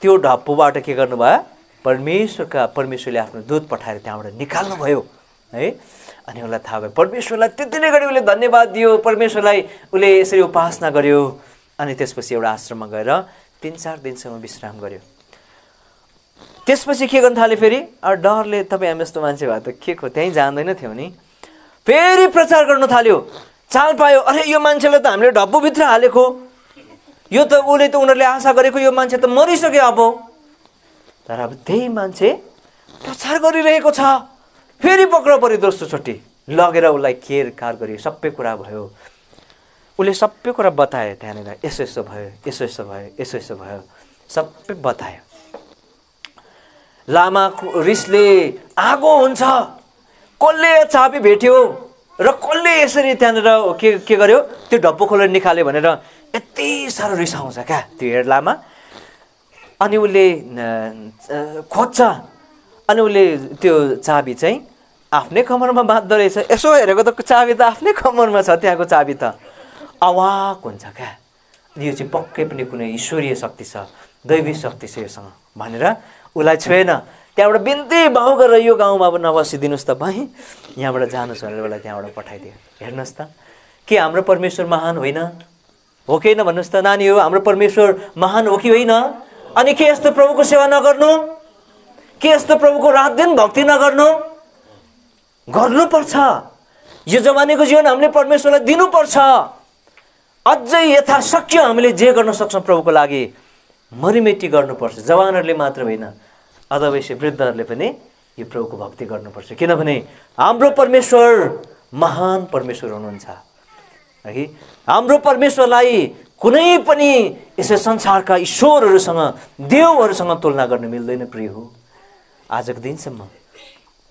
त्यो ढप्पोबाट के गर्नुभयो, परमेश्वरले आफ्नो दूत पठाएर त्यहाँबाट निकाल्नु भयो है। अनि उसलाई थाहा भयो, परमेश्वरलाई त्यति नै गरी उसले धन्यवाद दियो, परमेश्वरलाई उसले यसरी उपासना गर्यो। अनि त्यसपछि एउटा आश्रममा गएर 3-4 दिनसम्म विश्राम गर्यो। त्यसपछि के गर्न थाल्यो फेरि, डरले तपाईँ हामी जस्तो मान्छे भए त के को त्यहीँ जान्दैन थियो नि, फेरि प्रचार गर्न थाल्यो। चाल पायो, अरे यो मान्छेलाई त हामीले ढप्पोभित्र हालेको, यो त उनीहरूले आशा गरेको यो मान्छे त मरिसक्यो अब। तर अब त्यही मान्छे प्रचार गरिरहेको छ, फेरि पक्र पऱ्यो दोस्रो चोटि, लगेर उसलाई केरकार गरियो, सबै कुरा भयो। उसले सबै कुरा बतायो त्यहाँनिर, यसो भयो, यसो भयो, सबै बतायो। लामा रिसले आगो हुन्छ, कसले चाबी भेट्यो र कसले यसरी त्यहाँनिर के गर्यो, त्यो ढप्पो खोलेर निकाल्यो भनेर यति साह्रो रिसाउँछ क्या त्यो हेड लामा। अनि उसले खोज्छ, अनि उसले त्यो चाबी चाहिँ आफ्नै कमरमा बाँध्दो रहेछ। यसो हेरेको त चाबी त आफ्नै कमरमा छ, त्यहाँको चाबी त अवाक हुन्छ क्या। यो चाहिँ पक्कै पनि कुनै ईश्वरीय शक्ति छ, दैवी शक्ति छ योसँग भनेर उसलाई छोएन। त्यहाँबाट बिन्ती भाउ गरेर यो गाउँमा अब नबसिदिनुहोस् त भाइ, यहाँबाट जानुहोस् भनेर उसलाई त्यहाँबाट पठाइदियो। हेर्नुहोस् त, के हाम्रो परमेश्वर महान होइन हो कि होइन भन्नुहोस् त नानी हो, हाम्रो परमेश्वर महान हो कि होइन? अनि के यस्तो प्रभुको सेवा नगर्नु, के यस्तो प्रभुको रात दिन भक्ति नगर्नु? गर्नुपर्छ। यो जमानेको जीवन हामीले परमेश्वरलाई दिनुपर्छ। अझै यथाशक्य हामीले जे गर्न सक्छौँ प्रभुको लागि मरिमेटी गर्नुपर्छ। जवानहरूले मात्र होइन, अथवा वृद्धहरूले पनि यो प्रभुको भक्ति गर्नुपर्छ, किनभने हाम्रो परमेश्वर महान परमेश्वर हुनुहुन्छ है। हाम्रो परमेश्वरलाई कुनै पनि यसै संसारका ईश्वरहरूसँग, देवहरूसँग तुलना गर्न मिल्दैन प्रिय हो। आजको दिनसम्म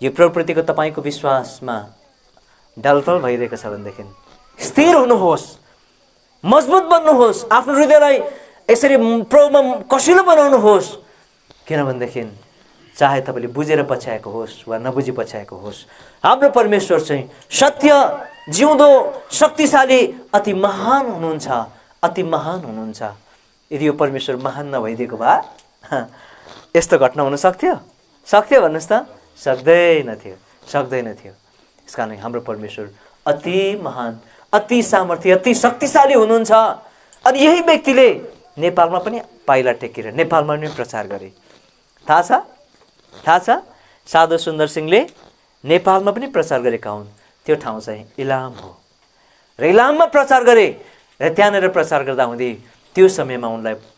यो प्रभुप्रतिको तपाईँको विश्वासमा ढलफल भइरहेको छ भनेदेखि स्थिर हुनुहोस्, मजबुत बन्नुहोस्, आफ्नो हृदयलाई यसरी प्रभुमा कसिलो बनाउनुहोस्। किनभनेदेखि चाहे तपाईँले बुझेर पछ्याएको होस् वा नबुझी पछ्याएको होस्, हाम्रो परमेश्वर चाहिँ सत्य, जिउँदो, शक्तिशाली, अति महान हुनुहुन्छ, अति महान हुनुहुन्छ। यदि यो परमेश्वर महान नभइदिएको भए यस्तो घटना हुन सक्थ्यो? भन्नुहोस् त, सक्दैन थियो। यस कारण हाम्रो परमेश्वर अति महान, अति सामर्थ्य, अति शक्तिशाली हुनुहुन्छ। अनि यही व्यक्तिले नेपालमा पनि पाइला टेकेर नेपालमा पनि प्रचार गरे। थाहा छ साधु सुन्दर सिंहले नेपालमा पनि प्रचार गरेका हुन्। त्यो ठाउँ चाहिँ इलाम हो र इलाममा प्रचार गरे र त्यहाँनिर प्रचार गर्दा हुँदै त्यो समयमा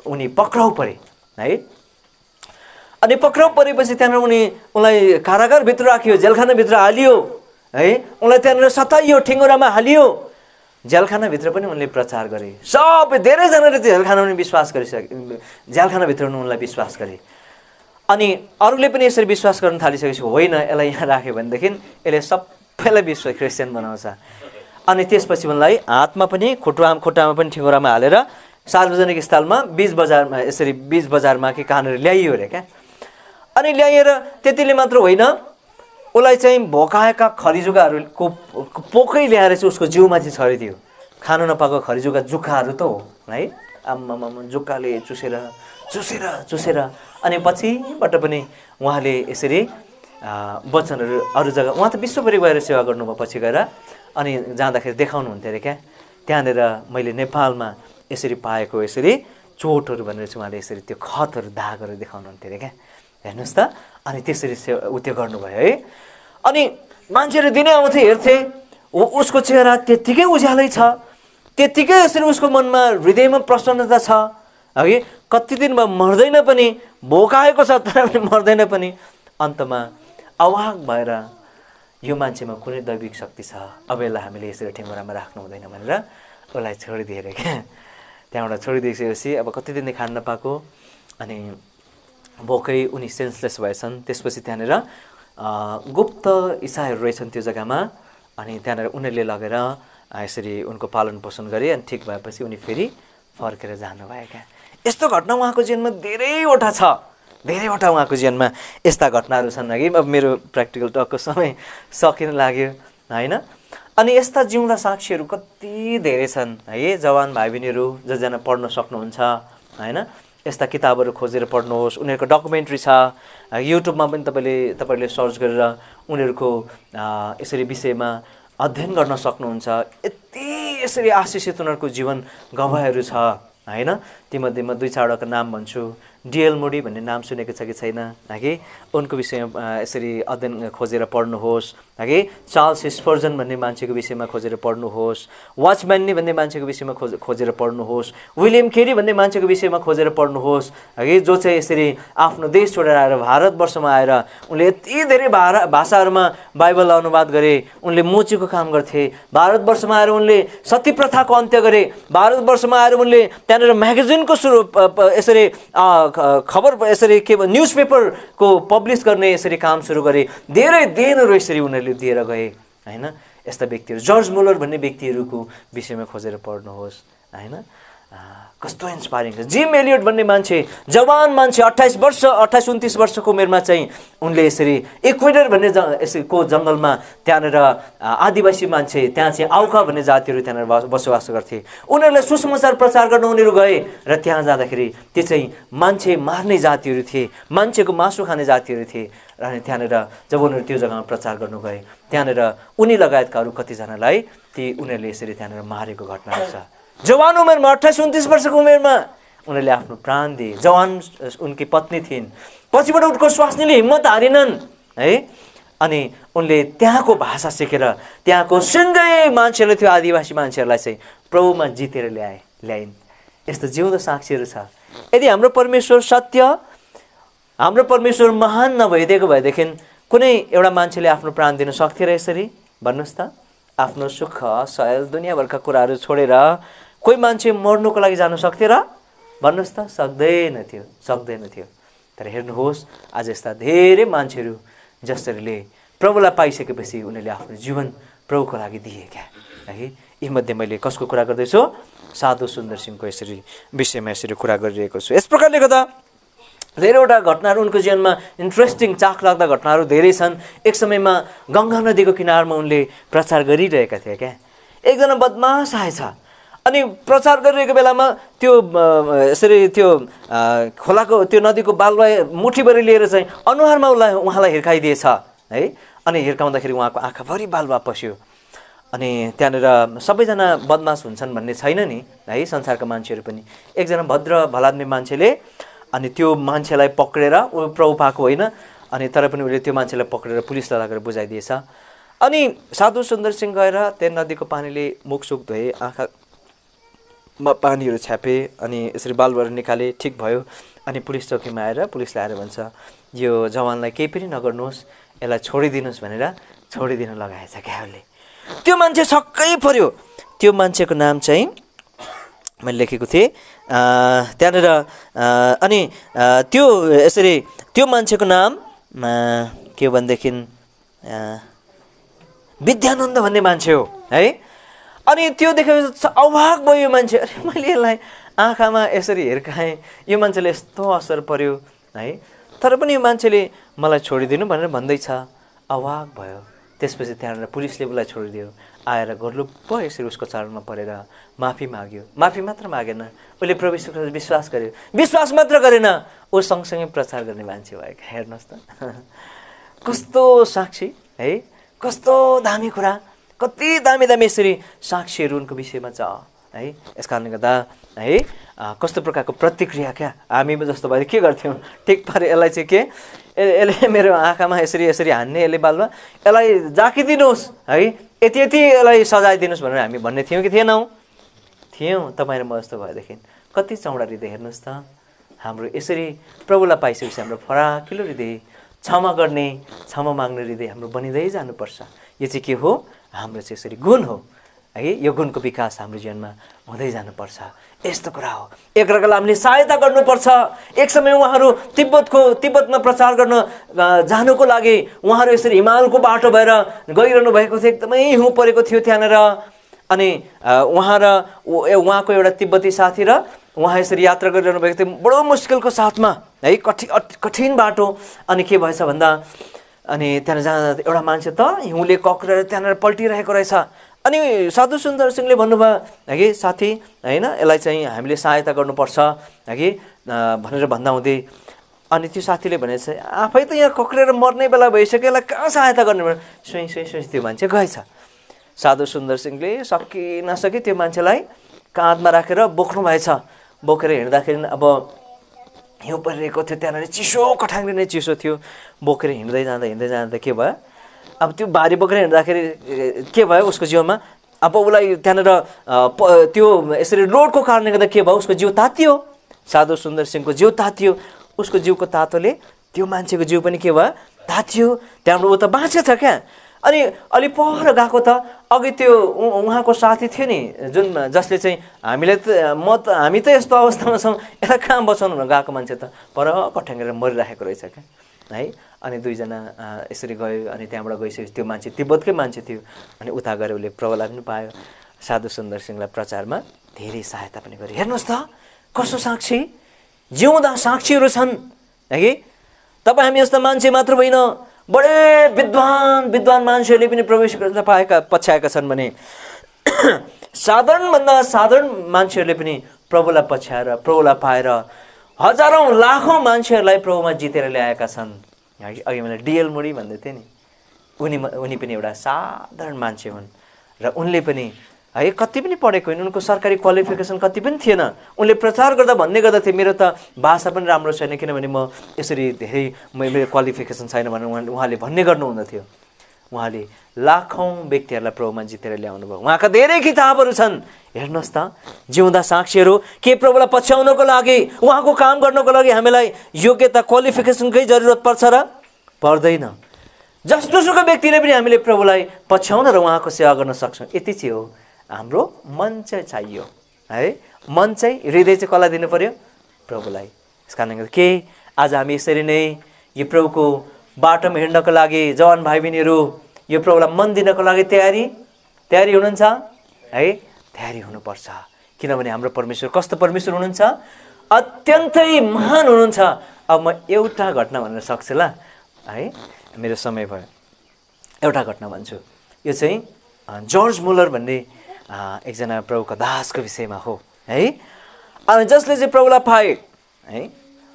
उनी पक्राउ परे है। अनि पक्राउ परेपछि त्यहाँनिर उनलाई कारागारभित्र राखियो, जेलखानाभित्र हालियो है। उनलाई त्यहाँनिर सताइयो, ठिङ्गुरामा हालियो। जेलखानाभित्र पनि उनले प्रचार गरे। सबै धेरैजनाले जेलखानामा पनि विश्वास गरिसके, जेलखानाभित्र पनि उनलाई विश्वास गरे। अनि अरूले पनि यसरी विश्वास गर्न थालिसकेपछि होइन यसलाई यहाँ राख्यो भनेदेखि यसले सबैलाई विश्व क्रिस्चियन बनाउँछ। अनि त्यसपछि उनलाई हातमा पनि खुट्टामा पनि ठिङ्गुरामा हालेर सार्वजनिक स्थलमा बीच बजारमा, यसरी बीच बजारमा कि कहाँनिर ल्याइयो अरे क्या। अनि ल्याएर त्यतिले मात्र होइन, उसलाई चाहिँ भोकाएका खरिजुगाहरूको पोकै ल्याएर चाहिँ उसको जिउमा चाहिँ छरिदियो। खानु नपाएको खरिजुगा जुकाहरू त हो है, आम्मामा जुकाले चुसेर चुसेर चुसेर। अनि पछिबाट पनि उहाँले यसरी वचनहरू अरू जग्गा, उहाँ त विश्वभरि गएर सेवा गर्नुभयो पछि गएर। अनि जाँदाखेरि देखाउनुहुन्थ्यो अरे क्या, त्यहाँनिर मैले नेपालमा यसरी पाएको यसरी चोटहरू भनेर चाहिँ उहाँले यसरी त्यो खतहरू दागहरू देखाउनुहुन्थ्यो अरे क्या, हेर्नुहोस् त। अनि त्यसरी ऊ त्यो गर्नुभयो है। अनि मान्छेहरू दिनै आउँथे, हेर्थे, उसको चेहरा त्यत्तिकै उज्यालै छ, त्यत्तिकै यसरी उसको मनमा हृदयमा प्रसन्नता छ है। कति दिन भयो मर्दैन पनि, भोकाएको छ तर पनि मर्दैन पनि। अन्तमा अवाक भएर यो मान्छेमा कुनै दैविक शक्ति छ, अब यसलाई हामीले यसरी ठेङ्गुरामा राख्नु हुँदैन भनेर उसलाई छोडिदिएर क्या। त्यहाँबाट छोडिदिएपछि अब कति दिन खान नपाएको, अनि भोकै उनी सेन्सलेस भएछन्। त्यसपछि त्यहाँनिर गुप्त इसाईहरू रहेछन् त्यो जग्गामा, अनि त्यहाँनिर उनीहरूले लगेर यसरी उनको पालन पोषण गरे। अनि ठिक भएपछि उनी फेरि फर्केर जानुभयो क्या। यस्तो घटना उहाँको जीवनमा धेरैवटा छ, धेरैवटा उहाँको जीवनमा यस्ता घटनाहरू छन् कि अब मेरो प्र्याक्टिकल टकको समय सकिन लाग्यो होइन। अनि यस्ता जिउँदा साक्षीहरू कति धेरै छन् है। जवान भाइ बहिनीहरू जसजना पढ्न सक्नुहुन्छ होइन, यस्ता किताबहरू खोजेर पढ्नुहोस्। उनीहरूको डकुमेन्ट्री छ युट्युबमा पनि, तपाईँहरूले सर्च गरेर उनीहरूको यसरी विषयमा अध्ययन गर्न सक्नुहुन्छ। यति यसरी आशिषित उनीहरूको जीवन गवाईहरू छ होइन। तीमध्येमा 2-4वटाको नाम भन्छु। डिएल मोडी भन्ने नाम सुनेको छ कि छैन कि? उनको विषयमा यसरी अध्ययन खोजेर पढ्नुहोस् कि। चार्ल्स स्पर्जन भन्ने मान्छेको विषयमा खोजेर पढ्नुहोस्। वाचम्यान्नी भन्ने मान्छेको विषयमा खोजेर पढ्नुहोस्। विलियम केरी भन्ने मान्छेको विषयमा खोजेर पढ्नुहोस् कि, जो चाहिँ यसरी आफ्नो देश छोडेर आएर भारतवर्षमा आएर उनले यति धेरै भाषाहरूमा बाइबल अनुवाद गरे। उनले मोचीको काम गर्थे। भारतवर्षमा आएर उनले सती प्रथाको अन्त्य गरे। भारतवर्षमा आएर उनले त्यहाँनिर म्यागजिनको सुरु यसरी खबर यसरी के न्युज पेपरको पब्लिस गर्ने यसरी काम सुरु गरे। धेरै देनहरू यसरी उनीहरूले दिएर गए होइन। यस्ता व्यक्तिहरू, जर्ज मुलर भन्ने व्यक्तिहरूको विषयमा खोजेर पढ्नुहोस् होइन। कस्तो इन्सपायरिङ छ। जिम एलियट भन्ने मान्छे, जवान मान्छे, 28-29 वर्षको उमेरमा चाहिँ उनले यसरी इक्वेडर भन्ने यसको जङ्गलमा त्यहाँनिर आदिवासी मान्छे, त्यहाँ चाहिँ आउका भन्ने जातिहरू त्यहाँनिर बसोबास गर्थे। उनीहरूलाई सुसमाचार प्रचार गर्न उनीहरू गए र त्यहाँ जाँदाखेरि त्यो चाहिँ मान्छे मार्ने जातिहरू थिए, मान्छेको मासु खाने जातिहरू थिए। र त्यहाँनिर जब उनीहरू त्यो जग्गामा प्रचार गर्नु गए, त्यहाँनिर उनी लगायतका अरू कतिजनालाई ती उनीहरूले यसरी त्यहाँनिर मारेको घटनाहरू छ। जवान उमेरमा, 28-29 वर्षको उमेरमा उनीहरूले आफ्नो प्राण दिए। जवान उनकी पत्नी थिइन्। पछिबाट उनको स्वास्नीले हिम्मत हारेनन् है। अनि उनले त्यहाँको भाषा सिकेर त्यहाँको सँगै मान्छेले, त्यो आदिवासी मान्छेहरूलाई चाहिँ प्रभुमा जितेर ल्याइन्। यस्तो जिउँदो साक्षीहरू छ। यदि हाम्रो परमेश्वर सत्य, हाम्रो परमेश्वर महान नभइदिएको भएदेखि कुनै एउटा मान्छेले आफ्नो प्राण दिन सक्थ्यो र यसरी? भन्नुहोस् त। आफ्नो सुख सयल दुनियाँभरका कुराहरू छोडेर कोही मान्छे मर्नुको लागि जानु सक्थ्यो र? भन्नुहोस् त। सक्दैन थियो। तर हेर्नुहोस्, आज यस्ता धेरै मान्छेहरू जसरीले प्रभुलाई पाइसकेपछि उनीहरूले आफ्नो जीवन प्रभुको लागि दिए क्या है। यीमध्ये मैले कसको कुरा गर्दैछु? साधु सुन्दर सिंहको यसरी विषयमा यसरी कुरा गरिरहेको छु। यस प्रकारले गर्दा धेरैवटा घटनाहरू उनको जीवनमा इन्ट्रेस्टिङ, चाखलाग्दा घटनाहरू धेरै छन्। एक समयमा गङ्गा नदीको किनारमा उनले प्रचार गरिरहेका थिए क्या। एकजना बदमास आएछ अनि प्रचार गरिरहेको बेलामा त्यो यसरी त्यो खोलाको त्यो नदीको बालुवा मुठीभरि लिएर चाहिँ अनुहारमा उहाँलाई हिर्काइदिएछ है। अनि हिर्काउँदाखेरि उहाँको आँखाभरि बालुवा पस्यो। अनि त्यहाँनिर सबैजना बदमास हुन्छन् भन्ने छैन नि है, संसारका मान्छेहरू पनि। एकजना भद्र भलाद्मी मान्छेले अनि त्यो मान्छेलाई पक्रेर, ऊ प्रभु पाएको होइन, अनि तर पनि उसले त्यो मान्छेलाई पक्रेर पुलिसलाई लगेर बुझाइदिएछ। अनि साधु सुन्दर सिंह गएर त्यहाँ नदीको पानीले मुखसुख धोए, आँखामा पानीहरू छ्यापे, अनि यसरी बालुवाहरू निकाले, ठिक भयो। अनि पुलिस चौकीमा आएर पुलिसले आएर भन्छ, यो जवानलाई केही पनि नगर्नुहोस्, यसलाई छोडिदिनुहोस् भनेर छोडिदिन लगाएछ क्या उसले। त्यो मान्छे छक्कै पर्यो। त्यो मान्छेको नाम चाहिँ मैले लेखेको थिएँ त्यहाँनिर। अनि त्यो यसरी त्यो मान्छेको नाम के भनेदेखि विद्यानन्द भन्ने मान्छे हो है। अनि त्यो देखेपछि अवाक भयो यो मान्छे। अरे मैले यसलाई आँखामा यसरी हिर्काएँ, यो मान्छेले यस्तो असर पर्यो है। तर पनि यो मान्छेले मलाई छोडिदिनु भनेर भन्दैछ। अवाक भयो। त्यसपछि त्यहाँबाट पुलिसले उसलाई छोडिदियो। आएर गर्लुप्प यसरी उसको चरणमा परेर माफी माग्यो। माफी मात्र मागेन, उसले प्रभु यीशु ख्रीष्टमा विश्वास गर्यो। विश्वास मात्र गरेन, ऊ सँगसँगै प्रचार गर्ने मान्छे भयो। हेर्नुहोस् त कस्तो साक्षी है, कस्तो दामी कुरा, कति दामी दामी यसरी साक्षीहरू उनको विषयमा छ है। यस कारणले गर्दा है कस्तो प्रकारको प्रतिक्रिया क्या, हामी जस्तो भएर के गर्थ्यौँ, ठिक पारे यसलाई चाहिँ के यसले मेरो आँखामा यसरी यसरी हान्ने, यसले बालमा यसलाई जाकिदिनुहोस् है, यति यति यसलाई सजाइदिनुहोस् भनेर हामी भन्ने थियौँ कि थिएनौँ? थियौँ। तपाईँ र म जस्तो भएदेखि कति चौडा हृदय हेर्नुहोस् त। हाम्रो यसरी प्रभुलाई पाइसकेपछि हाम्रो फराकिलो हृदय, क्षमा गर्ने, क्षमा माग्ने हृदय हाम्रो बनिँदै जानुपर्छ। यो चाहिँ के हो? हाम्रो चाहिँ यसरी गुण हो है। यो गुणको विकास हाम्रो जीवनमा हुँदै जानुपर्छ। यस्तो कुरा हो। एकअर्कालाई हामीले सहायता गर्नुपर्छ। एक समय उहाँहरू तिब्बतमा प्रचार गर्न जानुको लागि उहाँहरू यसरी हिमालको बाटो भएर गइरहनु भएको थियो। एकदमै हिउँ परेको थियो त्यहाँनिर। अनि उहाँको एउटा तिब्बती साथी र उहाँ यसरी यात्रा गरिरहनु भएको थियो बडो मुस्किलको साथमा है, कठिन बाटो। अनि के भएछ भन्दा अनि त्यहाँनिर जाँदा एउटा मान्छे त हिउँले कक्रेर त्यहाँनिर पल्टिरहेको रहेछ। अनि साधु सुन्दर सिंहले भन्नुभयो है साथी होइन, यसलाई चाहिँ हामीले सहायता गर्नुपर्छ है भनेर भन्दा हुँदै अनि त्यो साथीले भनेछ आफै त यहाँ कक्रेर मर्ने बेला भइसक्यो, यसलाई कहाँ सहायता गर्ने भनेर सोही त्यो मान्छे गएछ। साधु सुन्दर सिंहले सकि नसके त्यो मान्छेलाई काँधमा राखेर बोक्नु भएछ। बोकेर हिँड्दाखेरि अब हिउँ परिरहेको थियो, त्यहाँनिर चिसो, कठाङ्ग्री नै चिसो थियो। बोकेर हिँड्दै जाँदा के भयो, अब त्यो भारी बोकेर हिँड्दाखेरि के भयो उसको जिउमा, अब उसलाई त्यहाँनिर त्यो यसरी रोडको कारणले गर्दा के भयो, उसको जिउ तातियो। साधु सुन्दर सिंहको जिउ तातियो। उसको जिउको तातोले त्यो मान्छेको जिउ पनि के भयो, तातियो। त्यहाँबाट ऊ त बाँचेछ क्या। अनि अलि पर गएको त अघि त्यो उहाँको साथी थियो नि जसले चाहिँ हामी त यस्तो अवस्थामा छौँ, यसलाई कहाँ बचाउनु भनेर गएको मान्छे त पर कठ्याङ्गेर मरिराखेको रहेछ क्या है। अनि दुईजना यसरी गयो। अनि त्यहाँबाट गइसकेपछि त्यो मान्छे तिब्बतकै मान्छे थियो। अनि उता गएर उसले प्रभुलाई पनि पायो। साधु सुन्दर सिंहलाई प्रचारमा धेरै सहायता पनि गर्यो। हेर्नुहोस् त कस्तो साक्षी, जिउँदा साक्षीहरू छन् है। तपाईँ हामी यस्ता मान्छे मात्र होइन, बडे विद्वान मान्छेहरूले पनि प्रवेश गर्न पछ्याएका छन् भने साधारणभन्दा साधारण मान्छेहरूले पनि प्रभुलाई पछ्याएर प्रभुलाई पाएर हजारौँ लाखौँ मान्छेहरूलाई प्रभुमा जितेर ल्याएका छन्। अघि मैले डिएल मोडी भन्दै थिएँ नि, उनी पनि एउटा साधारण मान्छे हुन्। र उनले पनि है कति पनि पढेको होइन, उनको सरकारी क्वालिफिकेसन कति पनि थिएन। उनले प्रचार गर्दा भन्ने गर्दथे मेरो त भाषा पनि राम्रो छैन, किनभने म यसरी धेरै मेरो क्वालिफिकेसन छैन भनेर उहाँले भन्ने गर्नुहुँदथ्यो। उहाँले लाखौँ व्यक्तिहरूलाई प्रभुमा जितेर ल्याउनु भयो। उहाँका धेरै किताबहरू छन्। हेर्नुहोस् त जिउँदा साक्षीहरू। के प्रभुलाई पछ्याउनको लागि, उहाँको काम गर्नको लागि हामीलाई योग्यता क्वालिफिकेसनकै जरुरत पर्छ र? पर्दैन। जस्तोसुकै व्यक्तिले पनि हामीले प्रभुलाई पछ्याउन र उहाँको सेवा गर्न सक्छौँ। यति चाहिँ हो, हाम्रो मन चाहिँ चाहियो है। मन चाहिँ, हृदय चाहिँ कसलाई दिनु पर्यो? प्रभुलाई। यस कारणले गर्दा के आज हामी यसरी नै यो प्रभुको बाटोमा हिँड्नको लागि जवान भाइ बहिनीहरू यो प्रभुलाई मन दिनको लागि तयारी हुनुहुन्छ है? तयारी हुनुपर्छ। किनभने हाम्रो परमेश्वर कस्तो परमेश्वर हुनुहुन्छ? अत्यन्तै महान हुनुहुन्छ। अब म एउटा घटना भन्न सक्छु ल है, मेरो समय भयो। एउटा घटना भन्छु। यो चाहिँ जर्ज मुलर भन्ने एकजना प्रभुको दासको विषयमा हो है। अनि जसले चाहिँ प्रभुलाई पाए है,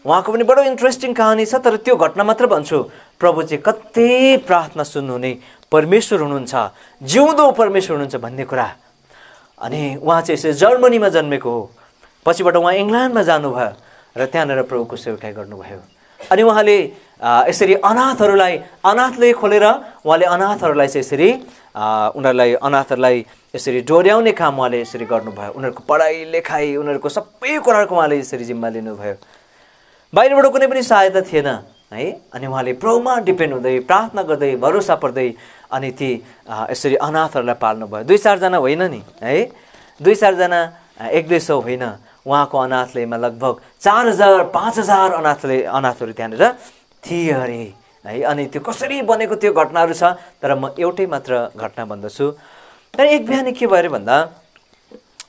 उहाँको पनि बडो इन्ट्रेस्टिङ कहानी छ। तर त्यो घटना मात्र भन्छु। प्रभु चाहिँ कति प्रार्थना सुन्नुहुने परमेश्वर हुनुहुन्छ, जिउँदो परमेश्वर हुनुहुन्छ भन्ने कुरा। अनि उहाँ चाहिँ यसरी जर्मनीमा जन्मेको हो। पछिबाट उहाँ इङ्ल्यान्डमा जानुभयो र त्यहाँनिर प्रभुको सेवकाई गर्नुभयो। अनि उहाँले यसरी अनाथले खोलेर उहाँले अनाथहरूलाई चाहिँ यसरी अनाथहरूलाई यसरी डोर्याउने काम उहाँले यसरी गर्नुभयो। उनीहरूको पढाइ लेखाइ उनीहरूको सबै कुराको उहाँले यसरी जिम्मा लिनुभयो। बाहिरबाट कुनै पनि सहायता थिएन है। अनि उहाँले प्रभुमा डिपेन्ड हुँदै प्रार्थना गर्दै भरोसा पर्दै अनि ती यसरी अनाथहरूलाई पाल्नुभयो। 2-4 जना होइन नि है, 2-4 जना 1-200 होइन। उहाँको अनाथलयमा लगभग 4000-5000 अनाथहरू त्यहाँनिर थिए अरे है। अनि त्यो कसरी बनेको त्यो घटनाहरू छ। तर म एउटै मात्र घटना भन्दछु। तर एक बिहान के भयो अरे भन्दा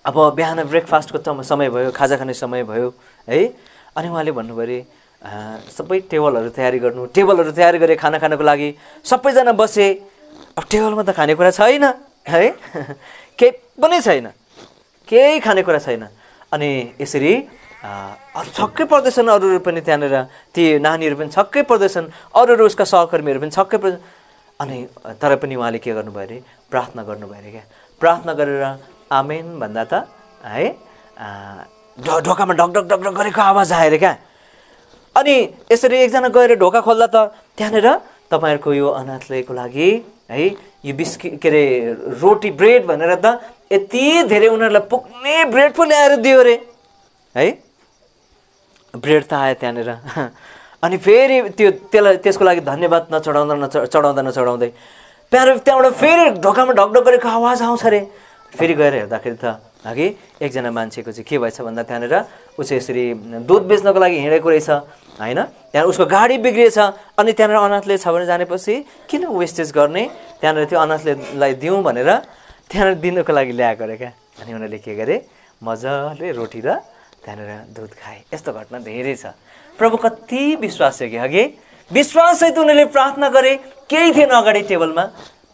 अब बिहान ब्रेकफास्टको समय भयो, खाजा खाने समय भयो है। अनि उहाँले भन्नुभयो अरे सबै टेबलहरू तयारी गर्नु, टेबलहरू तयारी गरे खाना खानको लागि सबैजना बसे। अब टेबलमा त खानेकुरा छैन है, केही पनि छैन, केही खानेकुरा छैन। अनि यसरी छक्कै पर्दैछन् अरूहरू पनि, त्यहाँनिर ती नानीहरू पनि छक्कै पर्दैछन्, अरूहरू उसका सहकर्मीहरू पनि छक्कै पर्छ। अनि तर पनि उहाँले के गर्नुभयो अरे, प्रार्थना गर्नुभयो अरे क्या। प्रार्थना गरेर आमेन भन्दा त है ढोकामा ढकढक ढकढक गरेको आवाज आयो अरे क्या। अनि यसरी एकजना गएर ढोका खोल्दा त त्यहाँनिर तपाईँहरूको यो अनाथलयको लागि है यो बिस्किट के अरे रोटी ब्रेड भनेर त यति धेरै उनीहरूलाई पुग्ने ब्रेड पो ल्याएर दियो अरे है। ब्रेड त आयो त्यहाँनिर। अनि फेरि त्यसको लागि धन्यवाद नचढाउँदै त्यहाँबाट फेरि ढोकामा ढकढक गरेको आवाज आउँछ अरे। फेरि गएर हेर्दाखेरि त अघि एकजना मान्छेको चाहिँ के भएछ भन्दा त्यहाँनिर ऊ चाहिँ यसरी दुध बेच्नको लागि हिँडेको रहेछ होइन। त्यहाँ उसको गाडी बिग्रिएछ। अनि त्यहाँनिर अनाथले छ भने जानेपछि किन वेस्टेज गर्ने, त्यहाँनिर त्यो अनाथलाई दिउँ भनेर त्यहाँनिर दिनको लागि ल्याएको अरे क्या। अनि उनीहरूले के गरे, मजाले रोटी र त्यहाँनिर दुध खाए। यस्तो घटना धेरै छ। प्रभु कति विश्वास छ कि अघि विश्वाससहित उनीहरूले प्रार्थना गरे, केही थिएन अगाडि टेबलमा,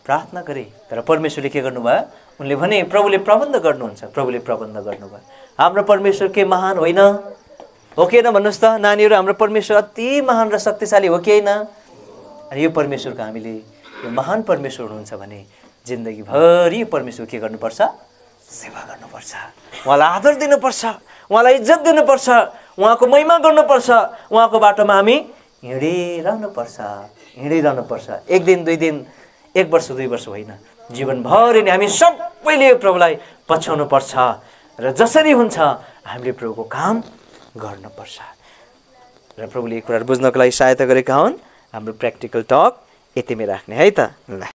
प्रार्थना गरे। तर परमेश्वरले के गर्नुभयो, उनले भने प्रभुले प्रबन्ध गर्नुहुन्छ, प्रभुले प्रबन्ध गर्नुभयो। हाम्रो परमेश्वर के महान होइन हो कि होइन भन्नुहोस् त नानीहरू, हाम्रो परमेश्वर अति महान र शक्तिशाली हो कि होइन। अनि यो परमेश्वरको हामीले यो महान परमेश्वर हुनुहुन्छ भने जिन्दगीभरि यो परमेश्वर के गर्नुपर्छ, सेवा गर्नुपर्छ, उहाँलाई आदर दिनुपर्छ, उहाँलाई इज्जत दिनुपर्छ, उहाँको महिमा गर्नुपर्छ, उहाँको बाटोमा हामी हिँडिरहनुपर्छ। एक दिन दुई दिन, एक वर्ष दुई वर्ष होइन, जीवनभरि नै हामी सबैले प्रभुलाई पछ्याउनु पर्छ र जसरी हुन्छ हामीले प्रभुको काम गर्नुपर्छ। र प्रभुले यी कुराहरू बुझ्नको लागि सहायता गरेका हुन्। हाम्रो प्र्याक्टिकल टक यतिमै राख्ने है त। ल